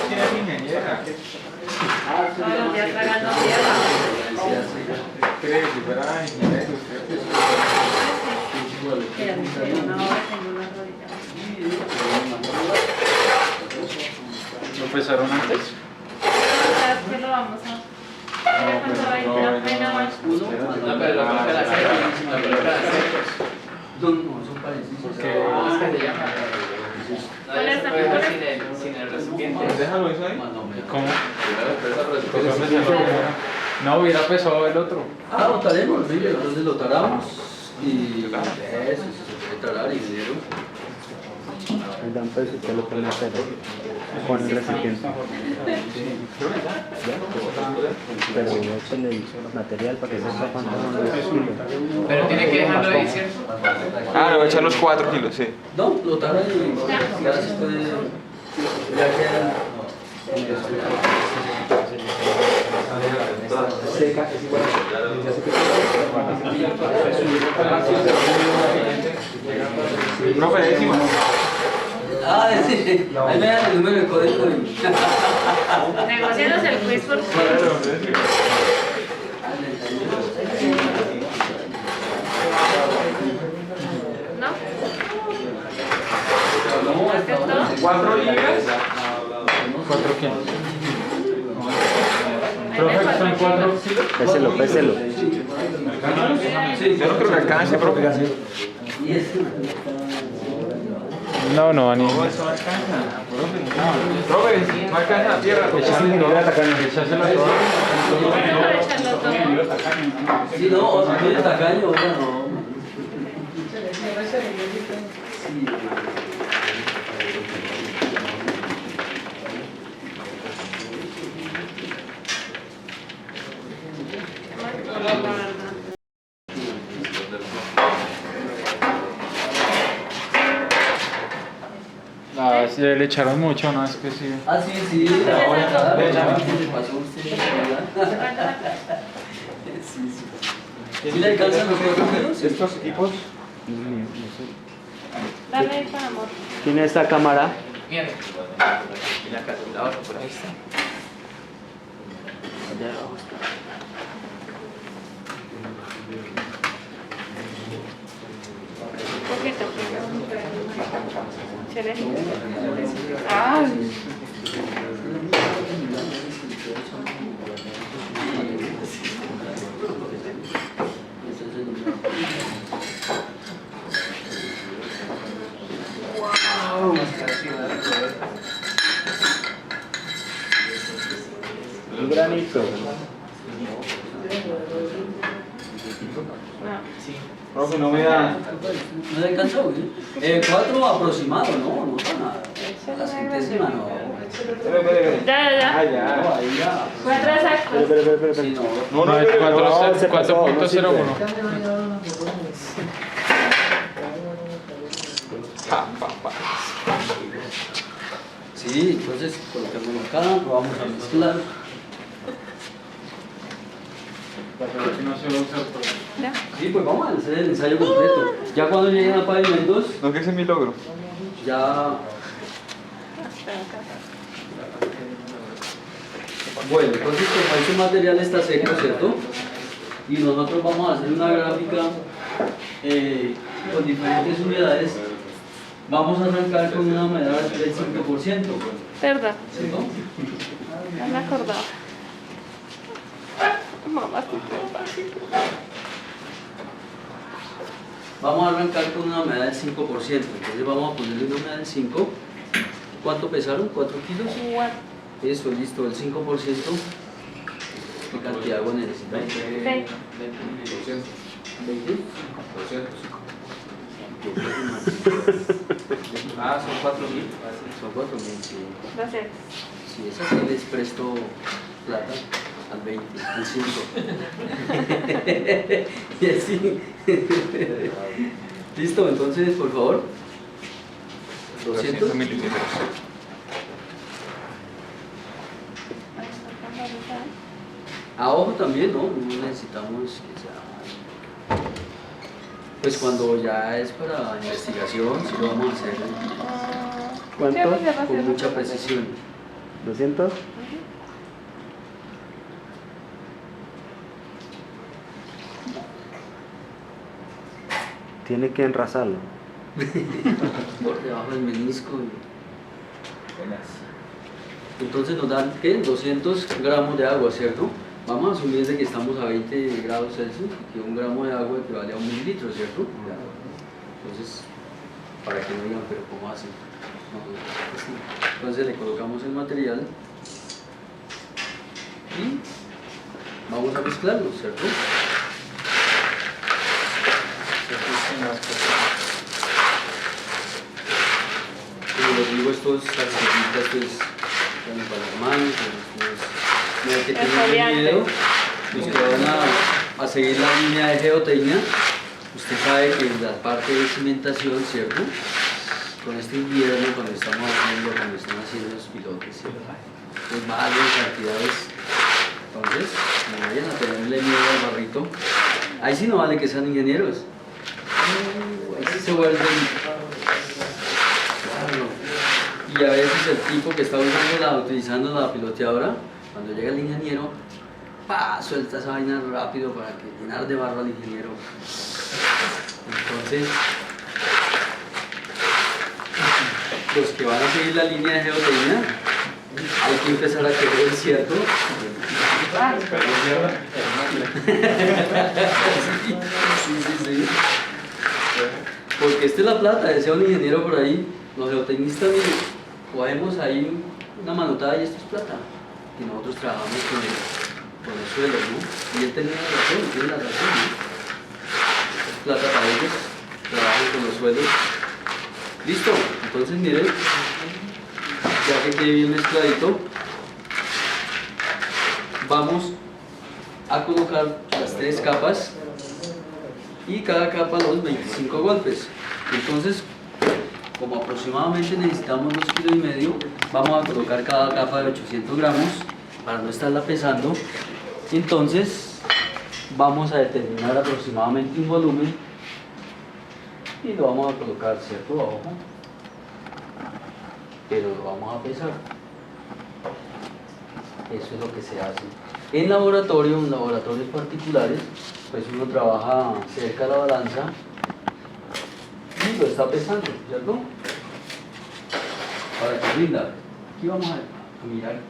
¿Quién es ingeniera? Todos los días tragando tierra. ¿Cree que si fuera ingeniera industrial? Mira, me quedé una hora, tengo una rodilla. ¿Lo pesaron antes? ¿Sabes qué lo vamos a? Cuando va a ir la pena más. No, pero lo coloca la ceja. Lo coloca la ceja. No, son parecidos. ¿Cómo es que se llama? No, ya se puede dejar sin el recipiente. Déjalo eso ahí. ¿Cómo? Pero no hubiera pesado el otro. Ah, lo taremos, sí, entonces lo taramos y eso, se puede tarar y dinero. El dan peso y te lo pone a hacer con el recipiente. Pero échale el material para que sepa cuánto son los kilos. Pero tiene que dejarlo ahí, ¿cierto? Ah, le voy a echar los 4 kilos, sí. No, lo tara y ya se puede, ya queda. Seca, es igual. Profe, décima. Ah, sí, ahí me dan el número de código. Negocianos el quiz por ¿no? ¿Más que todo? 4 libras. 4 kilos. Profe, ¿son 4 kilos? Péselo, péselo. Yo no creo que alcance, profe. No, no, ni. No, eso no alcanza. Profe, no alcanza la tierra. Echárselo todo. Echárselo todo. ¿Cuánto para echarlo todo? Sí, no, o sea, tiene tacaño, otra no. La verdad. Ah, sí, le echaron mucho, no es que sí. Ah, sí, sí, ahora claro, le pasó a usted, ¿verdad? Sí, sí. ¿Sí le alcanzan los 4 kilos? Estos equipos. Dame el para amor. ¿Tiene esta cámara? Bien. Y la calculadora por ahí está. Poquito. ¿Chévere? ¡Ay! Un granito. Profe, no me da. ¿No le alcanzó, güey? 4 aproximado, no, no para nada. La centésima no. Espere. Ya. Ah, ya. No, ahí ya. 4 exactos. Espera. Sí, no. No, No, es espere, no. 4.01. Sí, entonces colocámoslo acá, lo vamos a mezclar. Ya. Sí, pues vamos a hacer el ensayo completo. Ya cuando lleguen a pavimentos, No, que ese es mi logro. ya... Bueno, entonces como este material está seco, ¿cierto? Y nosotros vamos a hacer una gráfica con diferentes unidades. Vamos a arrancar con una humedad del 5%. Perdón. ¿Cierto? No me acordaba. Mamacita. Vamos a arrancar con una humedad del 5%. Entonces vamos a ponerle una humedad del 5%. ¿Cuánto pesaron? ¿4 kilos? Eso, listo, el 5%. ¿Qué cantidad de agua necesita? 20. 20. Ah, son 4.000. Son 4.000, sí. Gracias. Si es así, les presto plata a al 20, al 5. Y así. Listo, entonces, por favor. 200 mililitros. A ojo también, ¿no? No necesitamos que sea... Pues cuando ya es para investigación, sí lo vamos a hacer ¿Cuánto? con mucha precisión. ¿200? Tiene que enrasarlo. Por debajo del menisco. Entonces nos dan, ¿qué? 200 gramos de agua, ¿cierto? Vamos a asumir de que estamos a 20 grados Celsius, que 1 gramo de agua equivale a 1 mililitro, ¿cierto? Entonces, para que no digan, pero ¿cómo hacen? No, así. Entonces le colocamos el material y vamos a mezclarlo, ¿cierto? Como les digo, estos tarjetitas pues para las manos, no hay que tener miedo. Los que van a seguir la línea de geotecnia, usted sabe que en la parte de cimentación, ¿cierto? Con este invierno, cuando están haciendo los pilotes, ¿cierto? Pues valen cantidades. Entonces, no vayan a tenerle miedo al barrito. Ahí sí no vale que sean ingenieros. Ahí sí se vuelven. Claro. Y a veces el tipo que está utilizando la piloteadora, cuando llega el ingeniero, ¡pah! Suelta esa vaina rápido para que llenar de barro al ingeniero. Entonces, los que van a seguir la línea de geotecnia, hay que empezar a querer, ¿cierto? Sí. Porque esta es la plata, decía un ingeniero por ahí, los geotecnistas, miren, cogemos ahí una manotada y esto es plata. Y nosotros trabajamos con el suelo, ¿no? Y él tenía razón, tiene la razón, ¿no? Es plata para ellos, trabajan con los suelos. Listo, entonces miren, ya que quede bien mezcladito, vamos a colocar las 3 capas y cada capa los 25 golpes. Entonces, como aproximadamente necesitamos 2,5 kilos, vamos a colocar cada capa de 800 gramos para no estarla pesando. Entonces, vamos a determinar aproximadamente un volumen y lo vamos a colocar, ¿cierto? Abajo, pero lo vamos a pesar. Eso es lo que se hace. En laboratorios particulares, pues uno trabaja cerca de la balanza y lo está pesando, ¿cierto? Para que rinda. Aquí vamos a mirar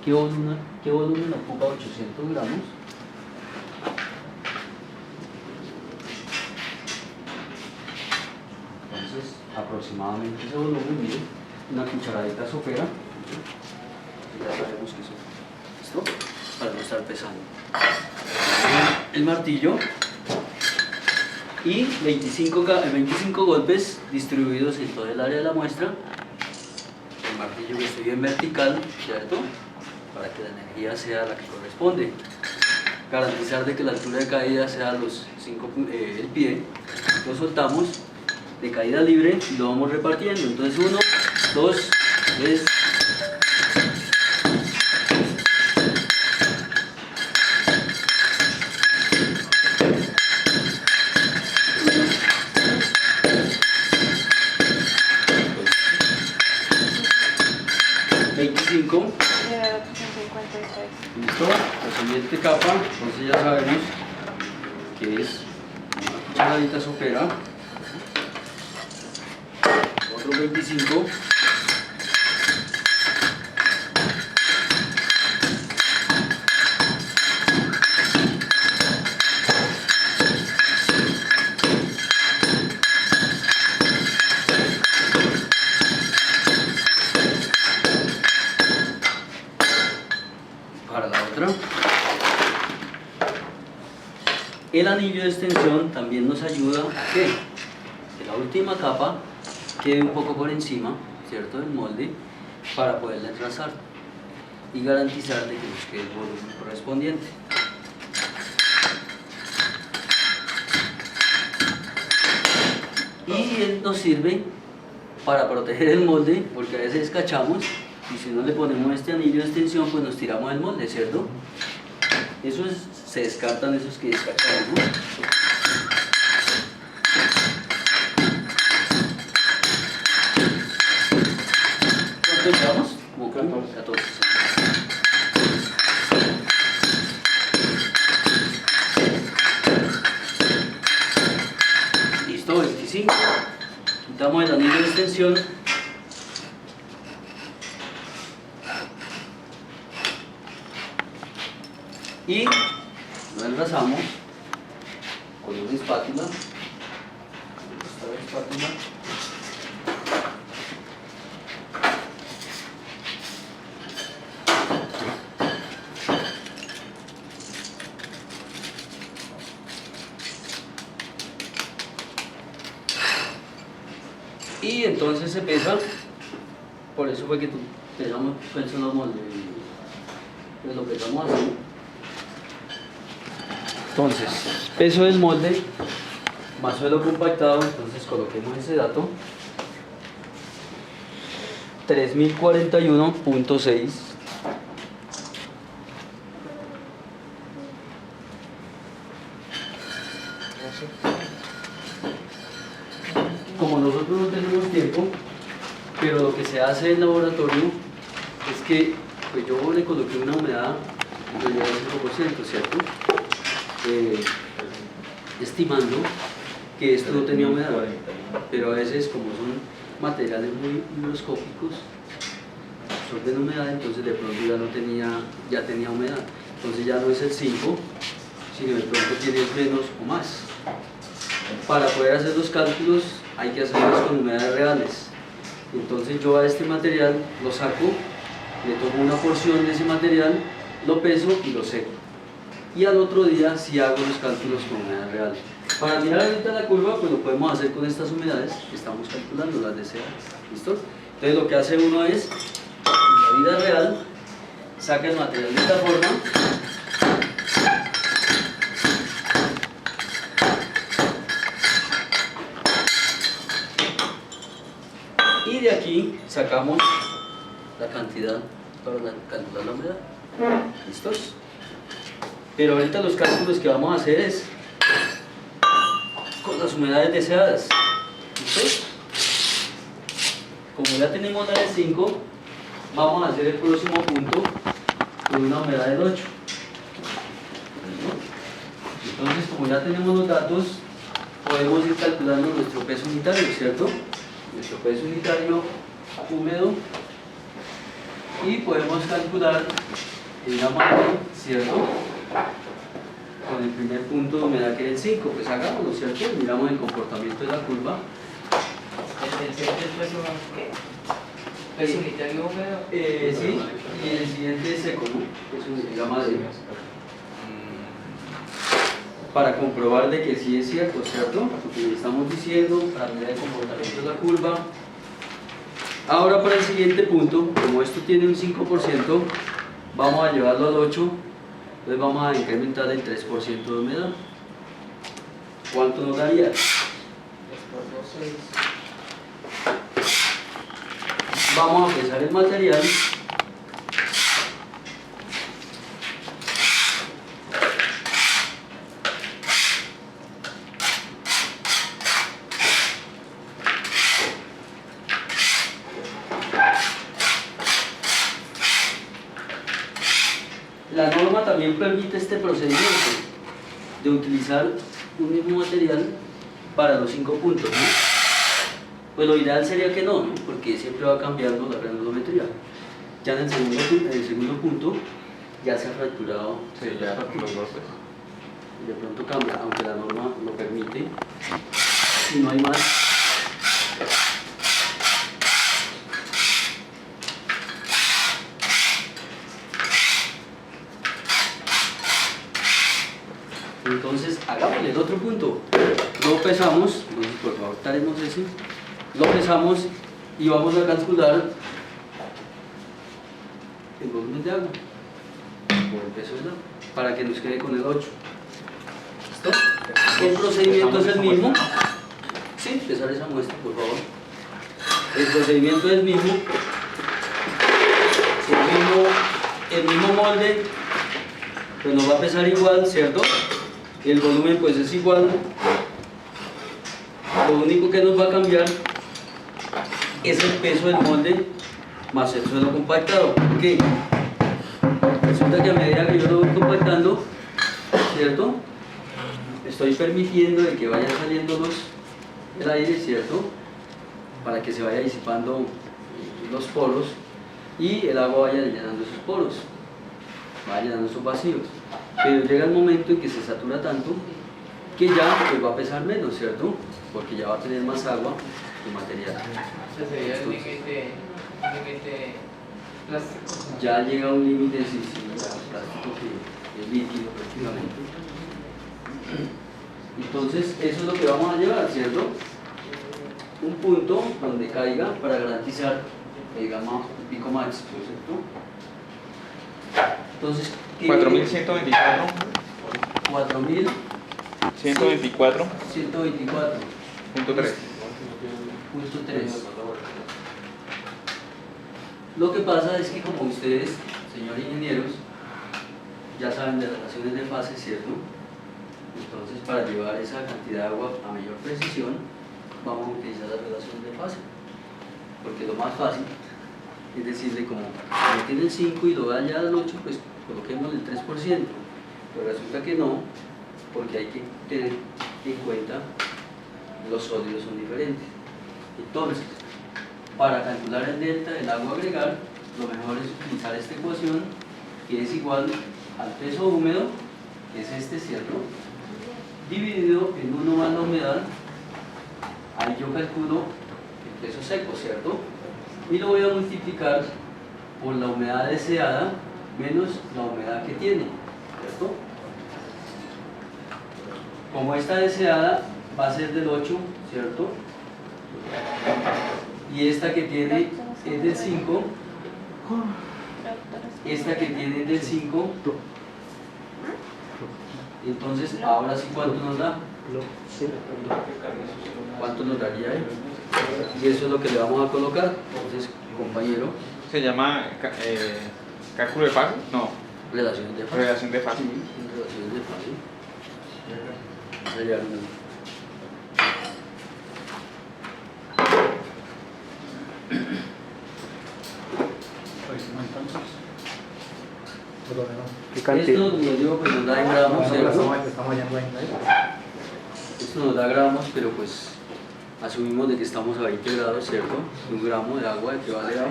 qué volumen ocupa 800 gramos. Entonces, aproximadamente ese volumen, miren, una cucharadita sopera. Ya sabemos que eso. ¿Listo? Para no estar pesando. El martillo y 25 golpes distribuidos en todo el área de la muestra. El martillo que esté bien vertical, ¿cierto? Para que la energía sea la que corresponde. Garantizar de que la altura de caída sea el pie. Lo soltamos de caída libre y lo vamos repartiendo. Entonces 1, 2, 3. Listo, la siguiente capa, entonces ya sabemos que es una cucharadita sopera, otro 25, para la otra. El anillo de extensión también nos ayuda a que la última capa quede un poco por encima, ¿cierto?, del molde, para poderla trazar. y garantizar de que nos quede el volumen correspondiente. Y él nos sirve para proteger el molde, porque a veces cachamos y si no le ponemos este anillo de extensión, pues nos tiramos el molde, ¿cierto? Eso es, se descartan esos que descartamos, ¿no? ¿Cuánto llevamos? Como 14. Listo, 25. Quitamos el anillo de extensión. Y lo enlazamos con una espátula. Y entonces se pesa, por eso fue que pesamos los moldes, pues lo pesamos así. Entonces, peso del molde más suelo compactado, entonces coloquemos ese dato, 3041.6. Como nosotros no tenemos tiempo, pero lo que se hace en laboratorio es que pues yo le coloqué una humedad de 5%, ¿cierto? Estimando que esto no tenía humedad, pero a veces como son materiales muy higroscópicos absorben humedad, entonces de pronto ya tenía humedad, entonces ya no es el 5, sino de pronto tienes menos o más. Para poder hacer los cálculos hay que hacerlos con humedades reales, entonces yo a este material lo saco, le tomo una porción de ese material, lo peso y lo seco. Y al otro día sí hago los cálculos con humedad real. Para mirar ahorita la curva, pues lo podemos hacer con estas humedades que estamos calculando, las deseadas. ¿Listo? Entonces lo que hace uno es, en la vida real, saca el material de esta forma. Y de aquí sacamos la cantidad para calcular la humedad. ¿Listos? Pero ahorita los cálculos que vamos a hacer es con las humedades deseadas. ¿Listo? Como ya tenemos la de 5, vamos a hacer el próximo punto con una humedad del 8. Entonces, como ya tenemos los datos, podemos ir calculando nuestro peso unitario, ¿cierto? Nuestro peso unitario húmedo, y podemos calcular el diámetro, ¿cierto? Con el primer punto de humedad que es el 5, pues hagámoslo, ¿cierto? Miramos el comportamiento de la curva. ¿El siguiente es peso qué? ¿Peso unitario húmedo? Sí, y el siguiente es seco, ¿no? Eso se llama de... Para comprobar de que sí es cierto, ¿cierto? Lo que le estamos diciendo, para mirar el comportamiento de la curva. Ahora para el siguiente punto, como esto tiene un 5%, vamos a llevarlo al 8%. Entonces vamos a incrementar el 3% de humedad. ¿Cuánto nos daría? 3 por 2, 6. Vamos a pesar el material. La norma también permite este procedimiento de utilizar un mismo material para los 5 puntos, ¿no? Pues lo ideal sería que no, ¿no? Porque siempre va cambiando la granulometría. Ya en el segundo punto ya se ha fracturado. Sí, ya los golpes. De pronto cambia, aunque la norma lo permite. Si no hay más. Entonces, hagámosle el otro punto. Lo pesamos, entonces por favor, taremos ese. Lo pesamos y vamos a calcular el volumen de agua por el peso del agua, para que nos quede con el 8. ¿Listo? El procedimiento es el mismo. Sí, empezar esa muestra, por favor. El procedimiento es el mismo. El mismo molde, pues nos va a pesar igual, ¿cierto? El volumen pues es igual. Lo único que nos va a cambiar es el peso del molde más el suelo compactado. ¿Por qué? Resulta que a medida que yo lo voy compactando, ¿cierto? Estoy permitiendo de que vayan saliendo el aire, ¿cierto? Para que se vaya disipando los poros y el agua vaya llenando esos poros, vaya llenando esos vacíos. Pero llega el momento en que se satura tanto que ya pues, va a pesar menos, ¿cierto? Porque ya va a tener más agua y material. Ese sería el límite plástico. Ya llega un límite, sí, el plástico que es líquido prácticamente. Entonces, eso es lo que vamos a llevar, ¿cierto? Un punto donde caiga para garantizar el gamma pico máximo, ¿cierto? Entonces, 4124. 4124. 124.3. Punto 3. Lo que pasa es que como ustedes, señores ingenieros, ya saben de relaciones de fase, ¿cierto? Entonces para llevar esa cantidad de agua a mayor precisión, vamos a utilizar las relaciones de fase. Porque lo más fácil es decirle como tiene el 5 y lo da ya al 8, pues coloquemos el 3%. Pero resulta que no, porque hay que tener en cuenta los sólidos son diferentes. Entonces, para calcular el delta del agua a agregar, lo mejor es utilizar esta ecuación que es igual al peso húmedo, que es este, ¿cierto? Dividido en 1 más la humedad. Ahí yo calculo el peso seco, ¿cierto? Y lo voy a multiplicar por la humedad deseada menos la humedad que tiene, ¿cierto? Como esta deseada va a ser del 8, ¿cierto? Y esta que tiene es del 5, esta que tiene es del 5, entonces ahora sí, ¿cuánto nos da? ¿Cuánto nos daría ahí? Y eso es lo que le vamos a colocar. Entonces, compañero, ¿Se llama cálculo de fase? No, relaciones de fase. relación de fase. Sí, relaciones de fase. Sería el ¿Qué cantidad? esto nos digo, pues nos da en gramos, ¿cierto? Esto nos da gramos, pero pues asumimos de que estamos a 20 grados, ¿cierto? 1 gramo de agua equivale a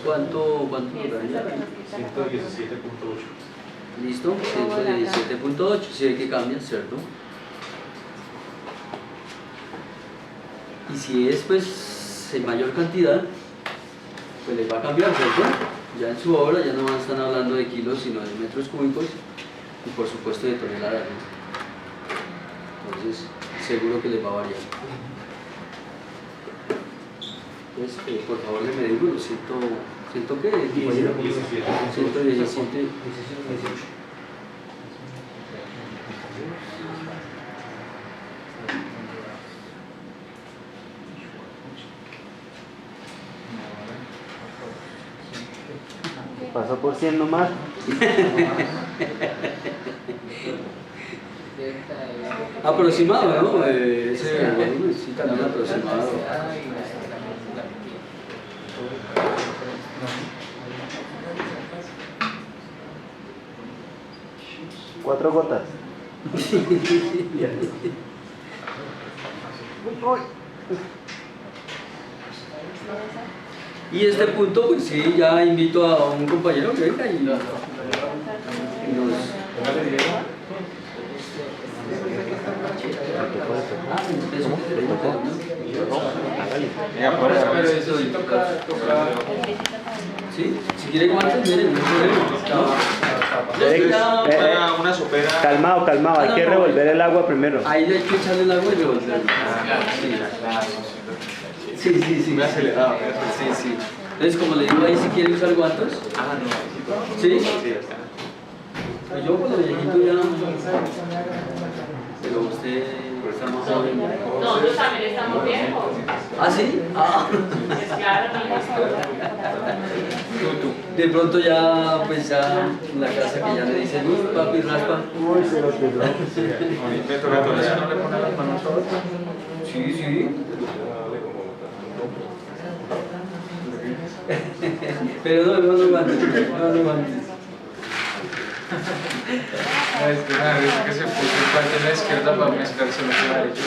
¿cuánto nos daría? 117.8. ¿Listo? 117.8, si hay que cambiar, ¿cierto? Y si es pues en mayor cantidad, pues les va a cambiar, ¿cierto? Ya en su obra ya no van a estar hablando de kilos, sino de metros cúbicos y por supuesto de toneladas, ¿no? Entonces, seguro que les va a variar. Entonces, por favor, le medimos los ¿ciento qué? 117. Pasó por 100 nomás. Aproximado, ¿no? Ese volumen sí también aproximado. 4 gotas. Y este punto, pues sí, ya invito a un compañero que venga y nos... Pero eso sí toca. Sí, si quiere que miren, no hay problema. Una sopera. Calmado, calmado, hay que revolver el agua primero. Ahí hay que echarle el agua y revolverlo. Sí, sí, sí. Me ha acelerado. Sí, sí. Entonces, como le digo ahí, si quiere usar guantes. No. ¿Sí? Sí, ya está. Pues yo, cuando viejito ya. Pero usted está más joven. Nosotros también estamos viejos. ¿Ah, sí? Ah. Es claro, De pronto ya, pues ya en la casa que ya le dicen, uy, papi, raspa. Uy, se lo tiró. Me toca todo eso, no le pone las manos todas. Sí, sí. Pero no guantes, no guantes. Es que una vez que se puso el parte en la izquierda para mezclarse lo que derecho.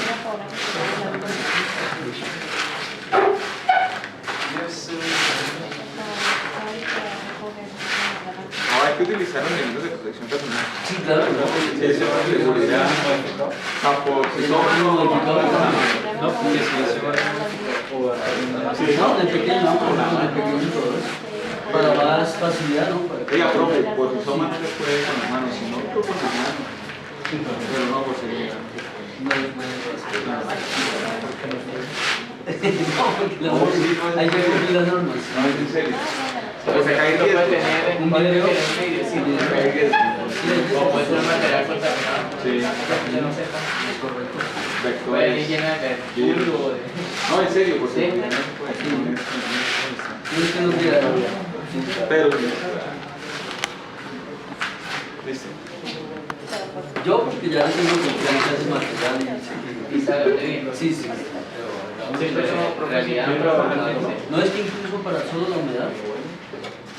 No, hay que utilizar los elementos de protección personal. Sí, claro, Sí, eso es seguridad. Tampoco. No, porque si eso No, de pequeño, de pequeño todos. Para más facilidad, ¿no? Oiga, profe, por toma no se puede con las manos, sino con las manos. Pero no por seguridad. No le puede pasar. Hay que cumplir las normas. No, es en serio. Pues acá hay que tener Un video. o puede ser material contaminado. Sí. Yo no sé. Correcto. Puede ir Vectores. llena de mercurio o de... No, en serio, por Sí. seguridad no se puede. Tienes que no tirar. Pero. Listo. Yo, porque ya tengo confianza en ese material y sé que. Y sabe dónde viene. Sí, sí. Sí, pero en realidad No es que incluso para solo la humedad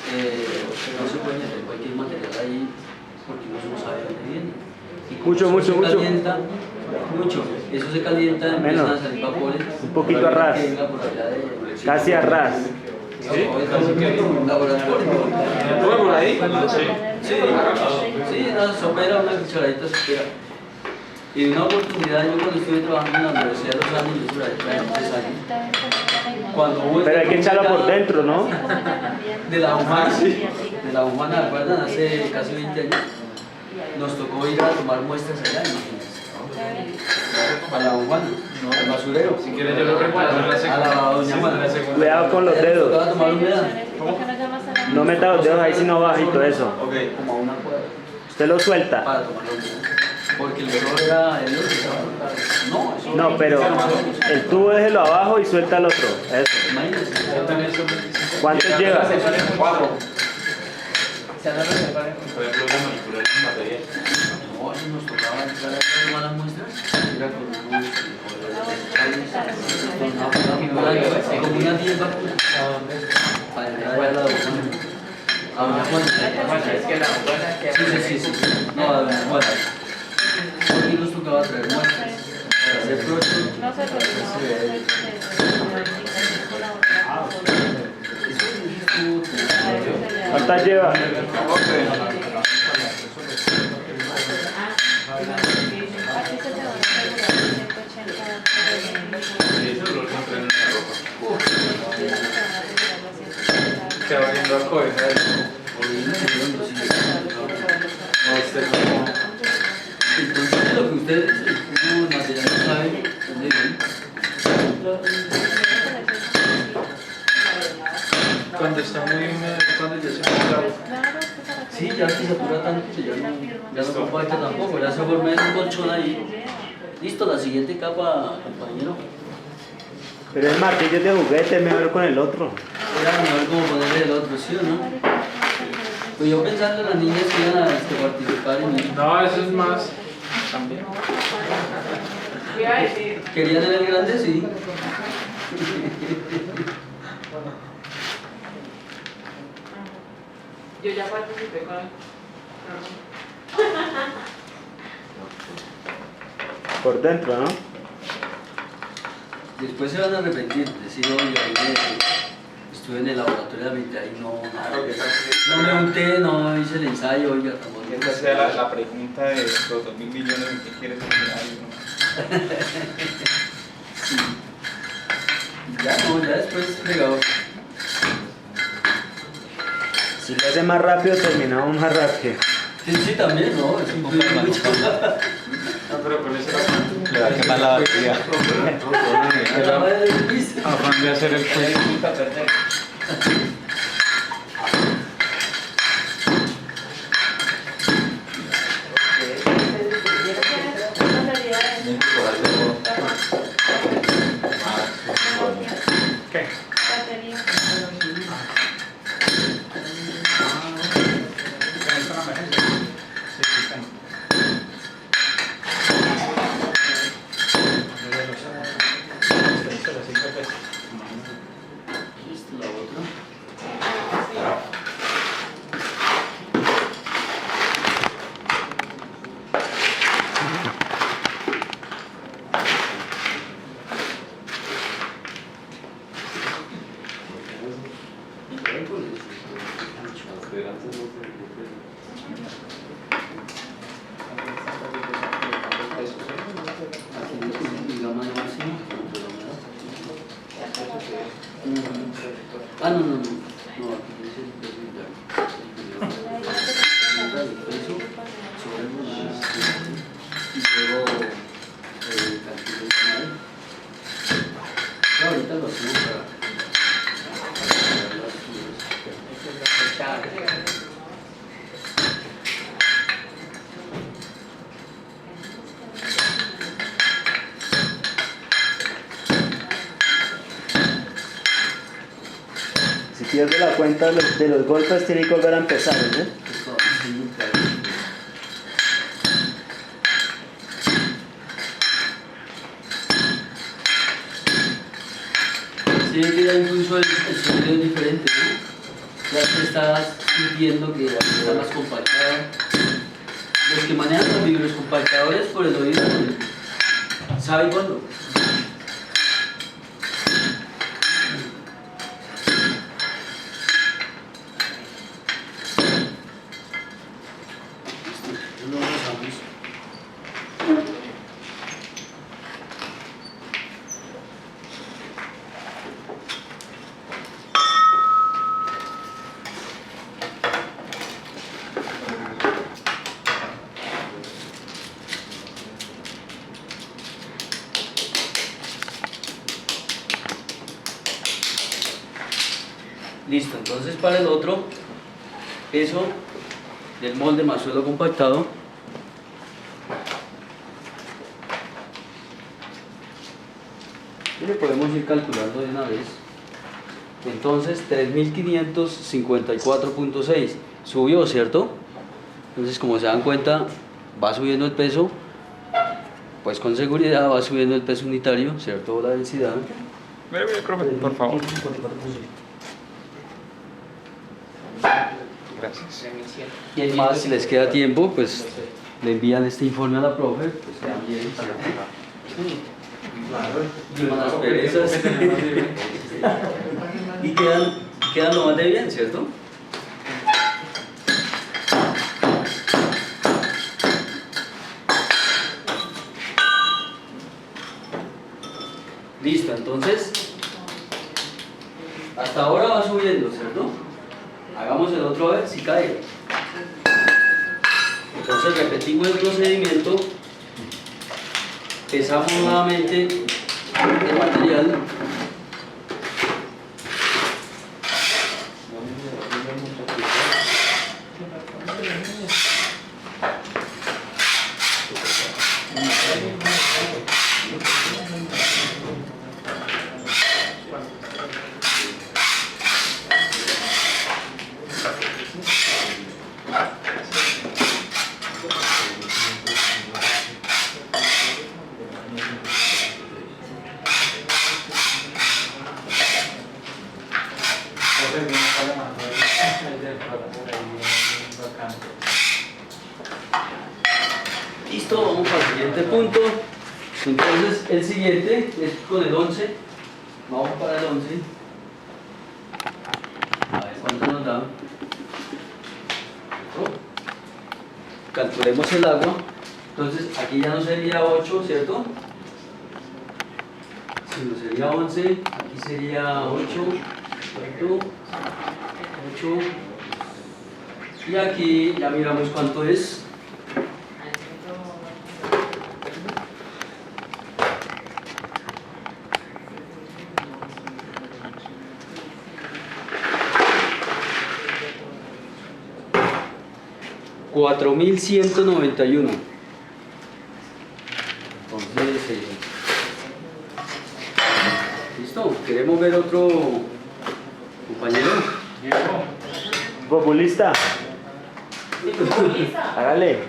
no se puede meter cualquier material ahí porque uno no sabe dónde viene. Y como Mucho, eso mucho, se mucho. calienta, mucho. Eso se calienta, empiezan a salir vapores. Un poquito a ras. Que venga por allá de- Casi a ras. Sí, un laboratorio. ¿Todo por ahí? Sí, una sopera, una cucharadita sopera. Y una oportunidad, yo cuando estuve trabajando en la Universidad de los Andes, yo por ahí traía 3 años. Cuando hubo Pero hay que echarlo por dentro, ¿no? de la humana, de la humana, ¿recuerdan? Hace casi 20 años nos tocó ir a tomar muestras allá, imagínense. A la humana, al basurero. Si quieres yo lo recuerdo en la A segunda. la doña Juana. Cuidado con los Nos tocaba dedos. tomar humedad. No meta los dedos ahí sino bajito, eso. Ok. Como a una cuadra. Usted lo suelta. Para tomar la humedad. Porque el error era el otro. No, eso No, pero el tubo déjelo abajo y suelta el otro. Eso. imagínense. ¿Cuántos lleva? 4. Se van a reservar. Por ejemplo, la manipular el material. No, eso nos tocaba entrar a tomar las muestras. Era con unos como una 10 vacunas. Para entrar a la vacuna. A doña Juana. Es que la buena que Sí. No, a doña Juana. Porque nos tocaba traer muestras. Para hacer pruebas. No sé, pero ¿Cuántas lleva? se va viendo a coger. Entonces, lo que ustedes, como material no saben, ¿dónde viene? Cuando está muy húmedo, cuando ya se me Sí, ya se satura tanto que ya no compacta tampoco, ya se forma un colchón ahí. Listo, la siguiente capa, compañero. Pero el martillo es de juguete, es mejor con el otro. Era mejor como ponerle el otro, ¿sí o no? Pues yo pensando en las niñas que iban a participar en No, eso es más. También. Iba a decir, ¿Querían en el grande? Sí. yo ya participé con él. Por dentro, ¿no? Después se van a arrepentir, decir, oye, ahí estuve en el laboratorio de ambiente, ahí no me unté, no hice el ensayo, oiga, tampoco. Esa sea la pregunta de los 2.000 millones de qué quieres hacer. Sí. Ya no, ya después fregado. Si lo hace más rápido, terminamos más rápido. Sí, también, ¿no? Es un poco mucho. No, pero con eso era Le va a quemar la batería. Afán de hacer el quiz. ¿Qué? Batería. ¿Tenés una emergencia? Sí, sí tengo. Listo, la otra. Ah, no, no, no. No, aquí dice el peso interno. El peso sobre el volumen y luego el cálculo final. Ahorita lo hacemos para ver las figuras. Si pierde la cuenta de los golpes, tiene que volver a empezar, ¿no? Esto es muy claro. Sí, que ya incluso el sonido es diferente, ¿no? Ya te estás sintiendo que ya está más compactada. Los que manejan los microcompactadores por el oído, ¿saben cuándo? Listo, lo usamos. Listo, entonces para el otro, peso del molde más suelo compactado. Y le podemos ir calculando de una vez. Entonces 3554.6 subió, ¿cierto? Entonces, como se dan cuenta, va subiendo el peso, pues con seguridad va subiendo el peso unitario, ¿cierto? La densidad. Mire, profe, por favor. Gracias. Y es más, si les queda tiempo, pues le envían este informe a la profe, pues quedan bien. Claro, las perezas. Y quedan lo más de bien, ¿cierto? Listo, entonces, hasta ahora va subiendo, ¿cierto? Hagamos el otro a ver si cae. Entonces repetimos el procedimiento, pesamos nuevamente el material. Listo, vamos al siguiente punto. Entonces el siguiente es con el 11. Vamos para el 11. A ver cuánto nos da. Calculemos el agua. Entonces aquí ya no sería 8, ¿cierto? Sino sería 11. Aquí sería 8. 8. Y aquí ya miramos cuánto es. $4,191. Entonces, ¿listo? ¿Queremos ver otro compañero? Populista. Hágale.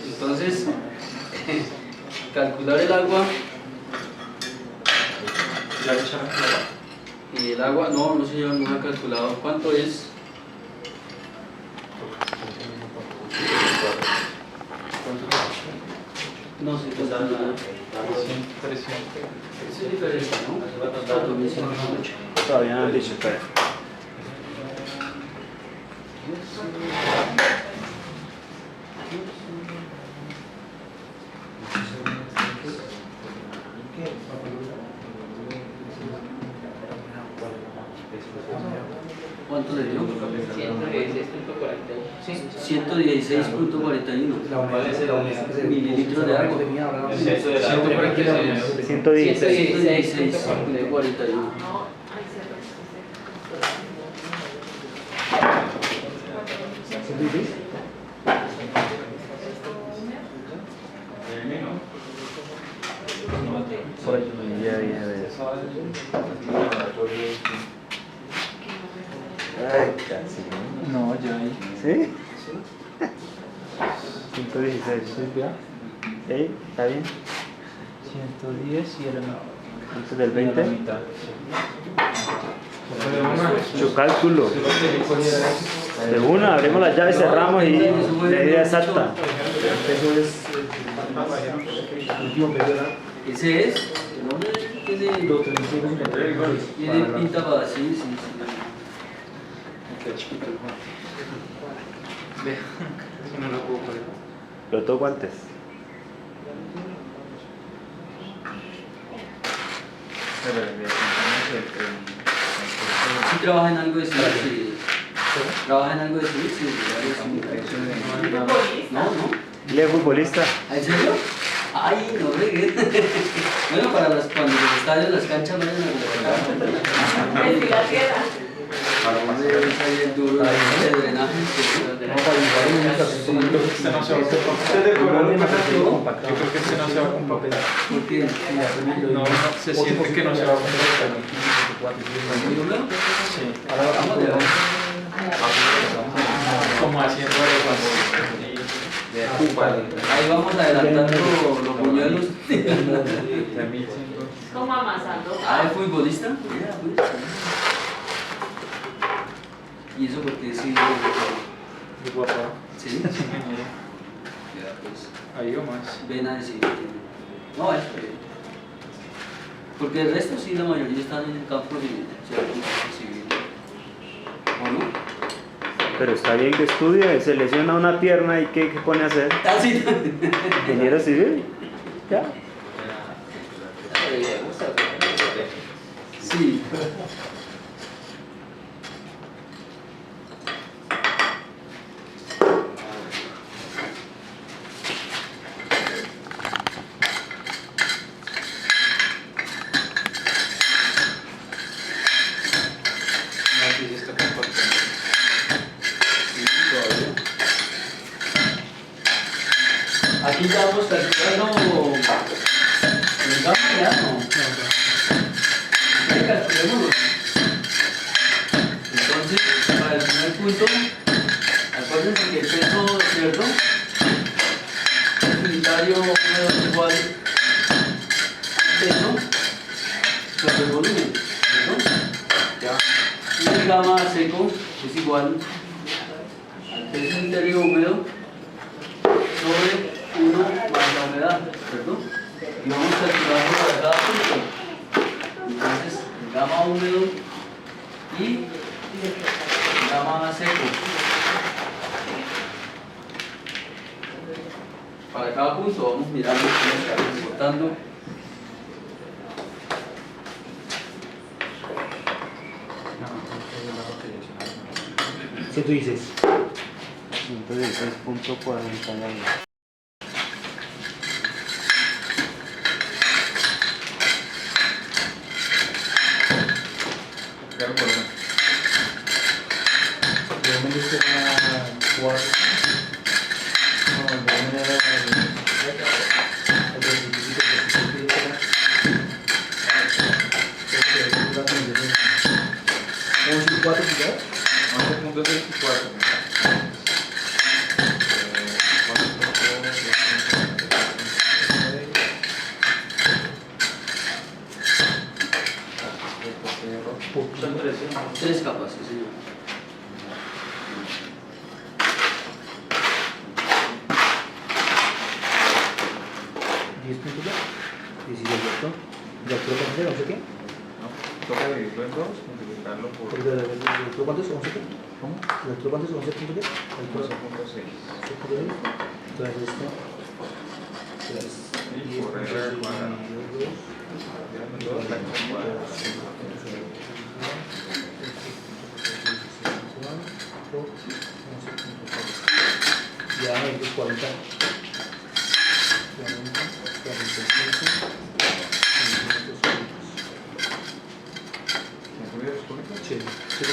Entonces, calcular el agua. Y el agua, no señor, no ha calculado. ¿Cuánto es? No sé, pues nada. 300. Es diferente, ¿no? 4,108. Todavía no han dicho, espera. ¿Cuánto le dio? 116.41. 116.41 mililitros de agua. 110. 116.41. Ay, casi. No, ya ahí. ¿Sí? 116. ¿Sí? ¿Está bien? 110 y el ¿Antes del 20? mitad. Su cálculo. De una, abrimos la llave, cerramos y medida exacta. Ese es. No tiene pinta para sí. No lo puedo poner. Los dos guantes. ¿Sí trabaja en algo de civil? Sí. ¿Trabaja en algo de civil? Sí. No. ¿Él es futbolista? ¿En serio? Ay, no regué. Bueno, para cuando los estadios, las canchas vayan a Desde la tierra. para donde ahí el duro de drenaje. Este no se va a hacer con Yo creo que este no se va a compactar. Porque No, se siente que no se va a compactar. Sí. Como haciendo ahí vamos adelantando los buñuelos. Como amasando. ¿Es futbolista? ¿Y eso porque sí? de guapa. ¿Sí? Sí, Ya, pues. ahí o más. Ven a decir. No, es que. Porque el resto sí, la mayoría están en el campo civil. ¿O no? Pero está bien que estudie, se lesiona una pierna y ¿qué pone a hacer? Ah, sí. ¿Ingeniero civil? Ya. Sí. Aquí se está compartiendo. Aquí ya vamos calculando el gamma ya no. Ahí calculémoslo. Entonces, para el primer punto, acuérdense que el peso, ¿cierto? El unitario es igual al peso sobre el volumen, ¿cierto? Ya. Y el gamma seco es igual al peso unitario húmedo sobre 1 más la humedad, ¿cierto? Y vamos calculando para cada punto. Entonces, el gamma húmedo y el gamma seco. Para cada punto vamos mirando cómo está comportando. 116. 116.41. Claro, por una. ¿4 gigas? 11.64. Son tres capas, sí, señor. ¿Ya creo que hacer? ¿11 qué? No, toca dividirlo en dos, multiplicarlo por ¿Cuánto es 11 qué? ¿cómo? ¿Cuánto es 11 punto qué? 11.6. Entonces esto. Y por R al cuadrado. Dos, la al cuadrado. Ya, 40. 45. Sí, sí, sí,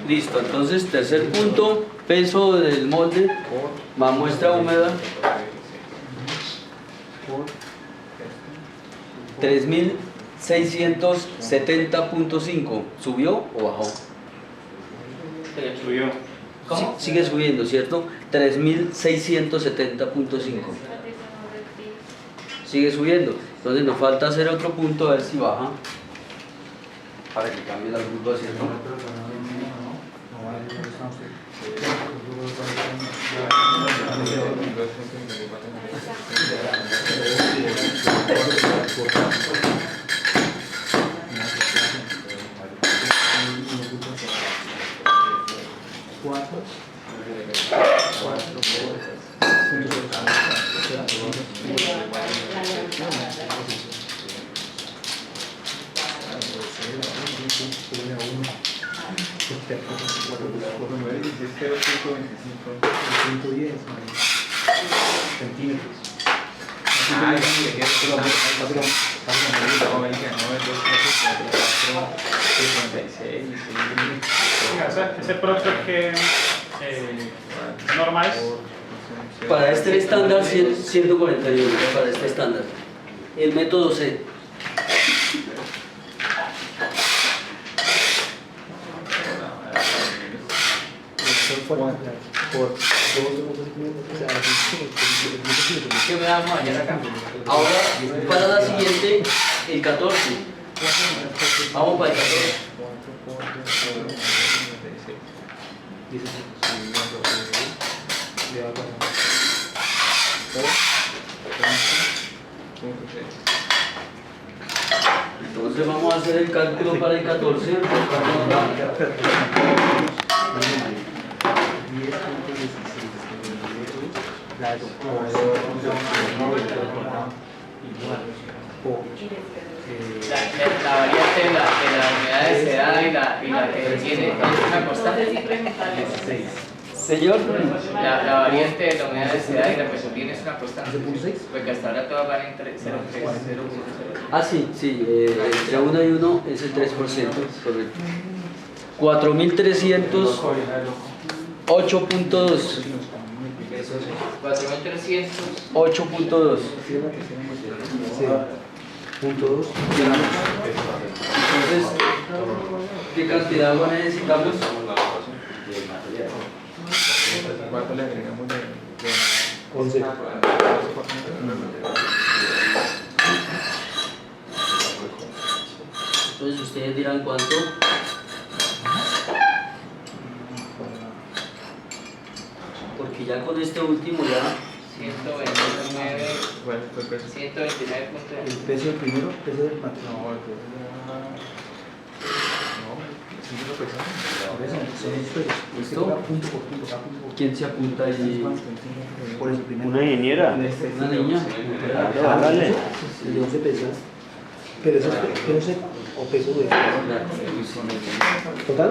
Listo, entonces tercer punto, peso del molde, más muestra húmeda, 3670.5. ¿Subió o bajó? Subió. Sí, sigue subiendo, ¿cierto? 3670.5. Sigue subiendo. Entonces nos falta hacer otro punto a ver si baja. Para que cambie la curva, ¿cierto? centímetros. Ese propio que normal es Para este estándar 141, para este estándar. El método C. ¿Qué me damos mañana acá? Ahora, para la siguiente, el 14. Vamos para el 14. Entonces vamos a hacer el cálculo para el 14. La variante de la unidad de sedada y la que tiene es una constante. Señor, La variante de la unidad de sedada y la que tiene es una constante. Porque hasta ahora todas van entre 0.3 y 0.0. ah sí, entre 1 y 1 es el 3%, correcto. 4.308.2. 4.300. 8.2. Punto 2. Entonces, ¿qué cantidad de agua necesitamos? ¿Cuánto le agregamos de 11. Entonces, ustedes dirán cuánto. Porque ya con este último ya 129. ¿Cuál fue el precio? 129.1. El peso del primero, peso del material. No, el precio era... No, sí lo pesamos. Por eso, son esos pesos. ¿Listo? Punto por punto, cada punto por punto. ¿Quién se apunta ahí? Por eso, primero. Una ingeniera. Una niña. Claro, hágale. El de 11 pesos. Pero eso es peso seco o peso de total.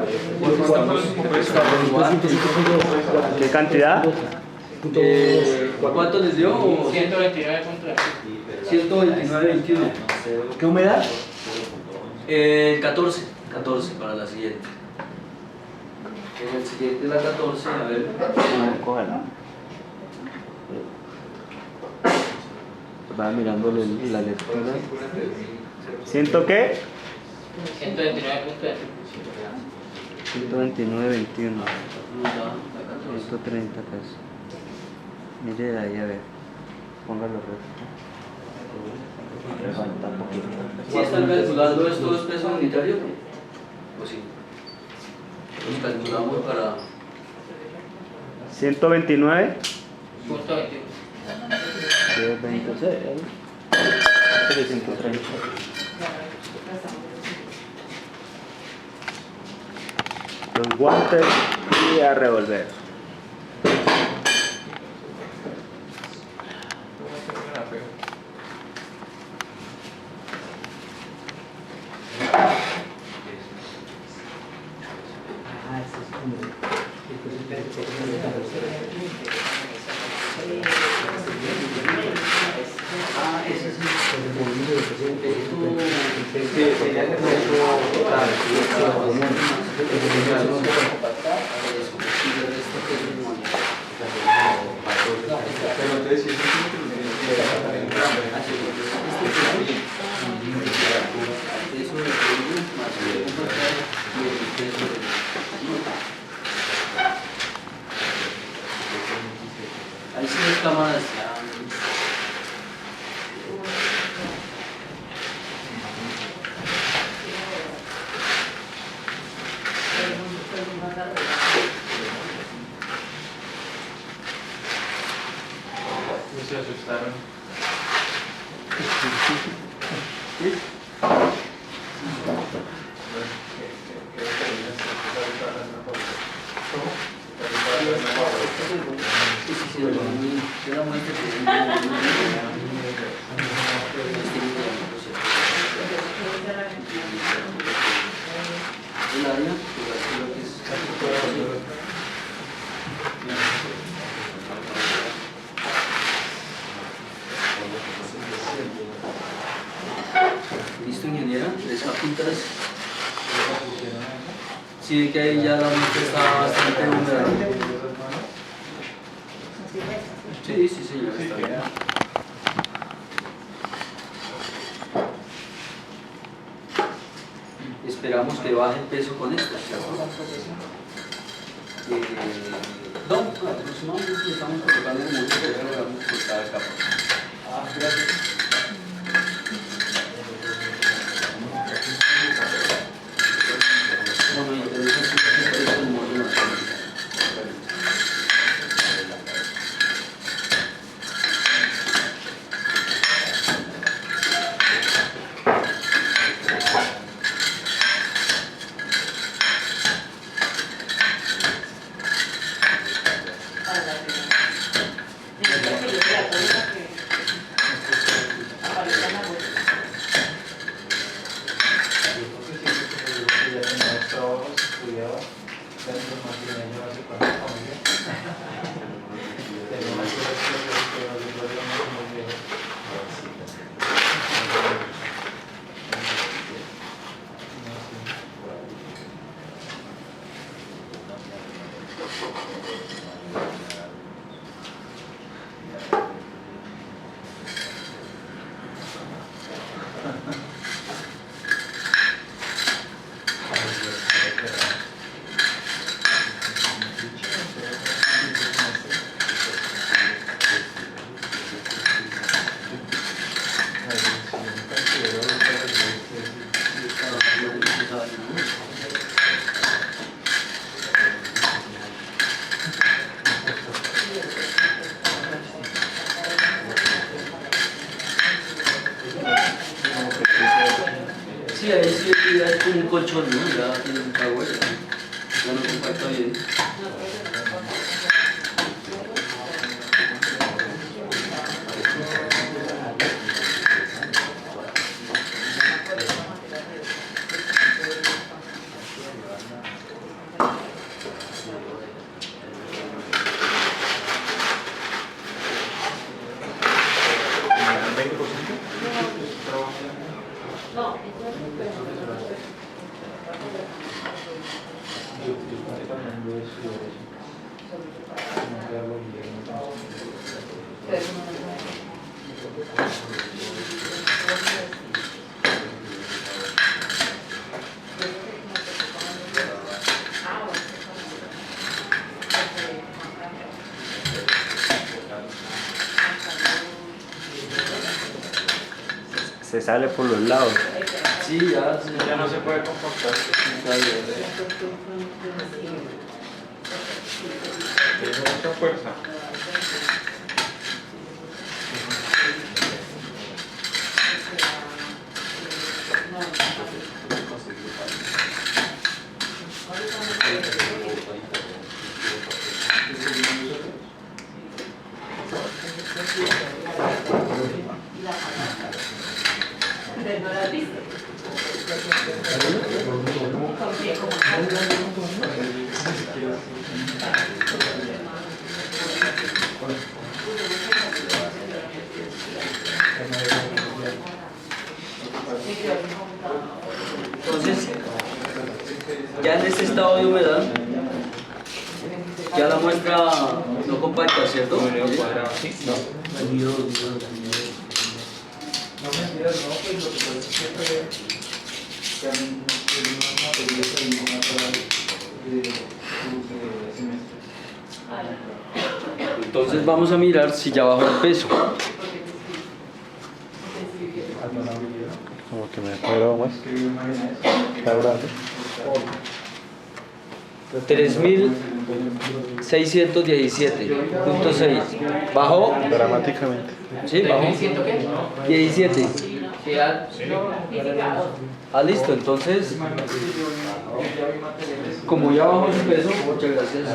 ¿Qué cantidad? ¿Cuánto les dio? 129.1. 129.21. ¿Qué humedad? 14 para la siguiente. En el siguiente la 14, a ver. Cógela. Va mirando la lectura. ¿Ciento qué? 129.1. 129.21. 130 pesos. Mire de ahí a ver. Póngalo recto. Levanta un poquito. ¿Sí están calculando estos pesos unitarios? ¿O sí? Los calculamos para... 129. Punto 21. 126. 130. Los guantes y a revolver. Ahí sí las cámaras ya... No se asustaron. ¿Listo, ingeniera? ¿Les apuntas? Sí, que ahí ya la muestra está bastante húmeda. Sí, sí, señor, está bien. Esperamos que baje el peso con esto, ¿cierto? No, aproximadamente estamos colocando mucho que logramos por cada capa. Gracias. No me interesa si es un modelo. colchón, ¿no? Ya tiene un agua, ya no compacta bien. Se sale por los lados. Sí, Ya no se puede comportar. Tiene mucha fuerza. Entonces, ya en este estado de humedad, ya la muestra no compacta, ¿cierto? No mentiras, no, pues lo que pasa es que han unas materias ahí, una para de semestre. Entonces vamos a mirar si ya bajó el peso. Como que me acuerdo más. Está grande. 3.617.6. ¿Bajó? Dramáticamente. Sí, bajó. 17. Ah, listo. Entonces, como ya bajó su peso, muchas gracias.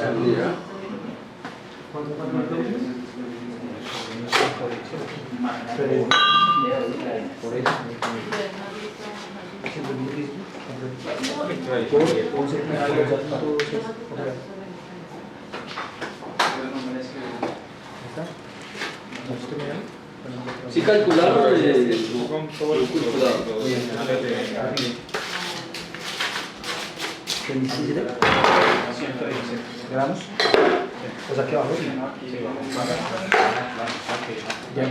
Sí, calcularlo. Con todo el calculado. 27 gramos. O sea, aquí abajo. Ya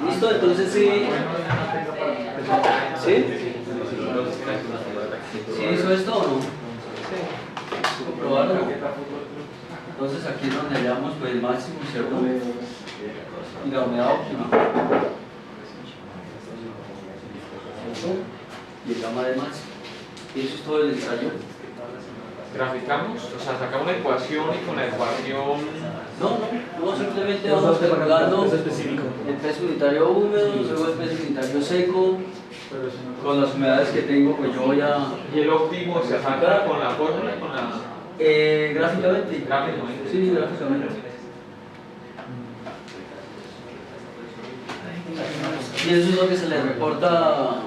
Listo, entonces sí. ¿Sí? ¿Sí hizo esto o no? Sí. ¿Comprobarlo? Entonces aquí es donde hallamos pues, el máximo, ¿cierto? Y la humedad óptima. Y el gamma de máximo. Y eso es todo el ensayo. Graficamos, o sea, sacamos una ecuación y con la ecuación. No, simplemente vamos calculando el peso unitario húmedo, luego el peso unitario seco, con las humedades que tengo, pues yo voy a... ¿Y el óptimo se saca con la fórmula? Con la... Gráficamente. Gráficamente. Sí, gráficamente. Y eso es lo que se le reporta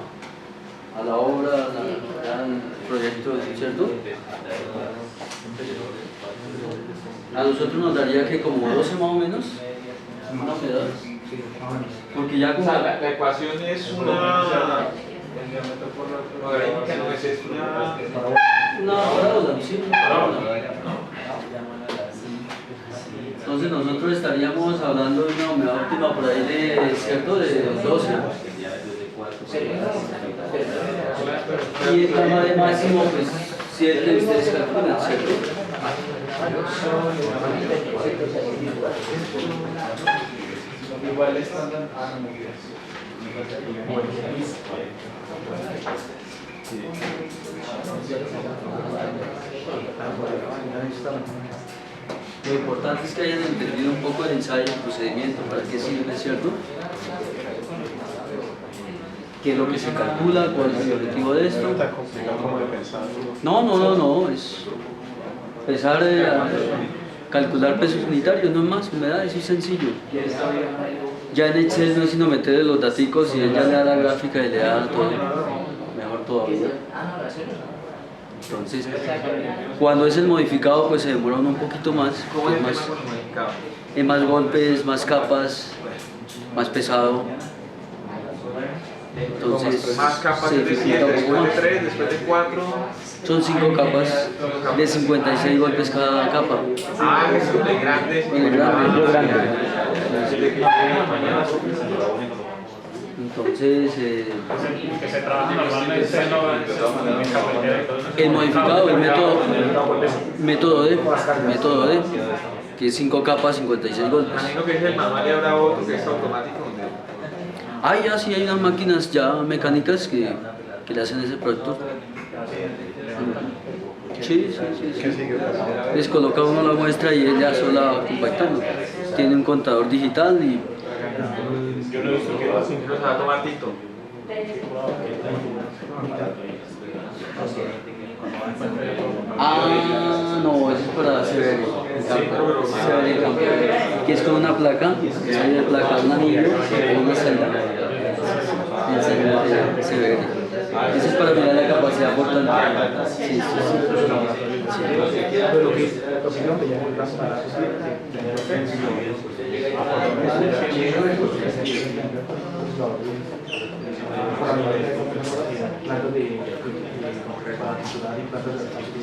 a la obra, al proyecto, ¿cierto? A nosotros nos daría que como 12 más o menos, una humedad. Porque ya O como... sea, la ecuación es una... logarítmica, no es una... Una parábola, sí, una parábola. Entonces nosotros estaríamos hablando de una humedad óptima por ahí de, ¿cierto? De 12. Y el gama de máximo, pues, 7 que ustedes calculan, ¿cierto? Igual están Lo importante es que hayan entendido un poco el ensayo, el procedimiento, para qué sirve, ¿cierto? ¿Qué es lo que se calcula? ¿Cuál es el objetivo de esto? No, es empezar a calcular pesos unitarios, no es más, humedad, eso es sencillo. Ya en Excel no es sino meterle los daticos y él ya le da la gráfica y le da todo, mejor todavía. Entonces, cuando es el modificado, pues se demora uno un poquito más. ¿Cómo es más modificado? Es más golpes, más capas, más pesado. Entonces, Más capas, se es decir, dificulta un después poco de más. 3, después de 4. Son 5 capas de 56 golpes cada capa. Ah, eso de grandes. En el grande. Entonces, Que se trabaja normalmente en carretera y todo eso. el modificado, el método D, que es 5 capas, 56 golpes. Imagino que es el manual y habrá otro que es automático. Ya sí hay unas máquinas ya mecánicas que le hacen ese producto. Sí. Les coloca uno la muestra y él ya solo va compactando. Tiene un contador digital y... Yo no he visto que los va a tomar Tito. No, eso es para hacer que es con una placa, sale de placa, un anillo o una celda. Eso es para mirar la capacidad portante. Sí. Pero lo que hicieron que ya en el brazo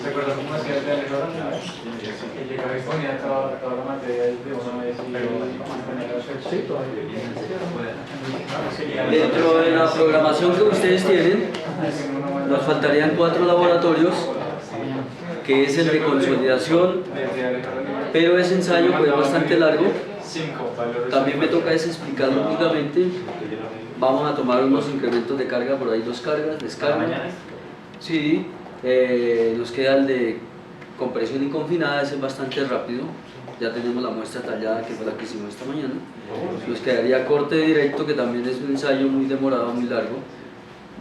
¿Se acuerdan cómo hacía el error? Que llegaba y ponía toda la materia de una vez y Dentro de la programación que ustedes tienen, nos faltarían 4 laboratorios, que es el de consolidación, pero ese ensayo pues, es bastante largo. También me toca es explicarlo únicamente. Vamos a tomar unos incrementos de carga, por ahí 2 cargas, descarga. Sí, nos queda el de compresión y confinada, ese es bastante rápido. Ya tenemos la muestra tallada, que fue la que hicimos esta mañana. Nos quedaría corte directo, que también es un ensayo muy demorado, muy largo.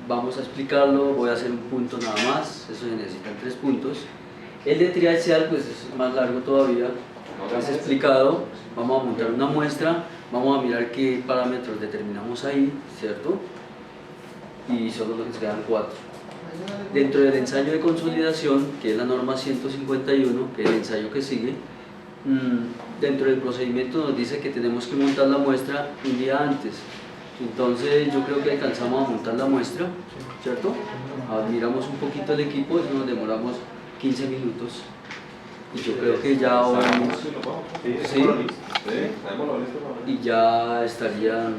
Vamos a explicarlo, voy a hacer un punto nada más, eso se necesitan 3 puntos. El de triaxial pues es más largo todavía, es explicado. Vamos a montar una muestra, vamos a mirar qué parámetros determinamos ahí, ¿cierto? Y solo nos quedan 4. Dentro del ensayo de consolidación, que es la norma 151, que es el ensayo que sigue, dentro del procedimiento nos dice que tenemos que montar la muestra un día antes. Entonces yo creo que alcanzamos a montar la muestra, ¿cierto? Miramos un poquito el equipo, eso nos demoramos 15 minutos. Y yo creo que ya hoy, sí, y ya estarían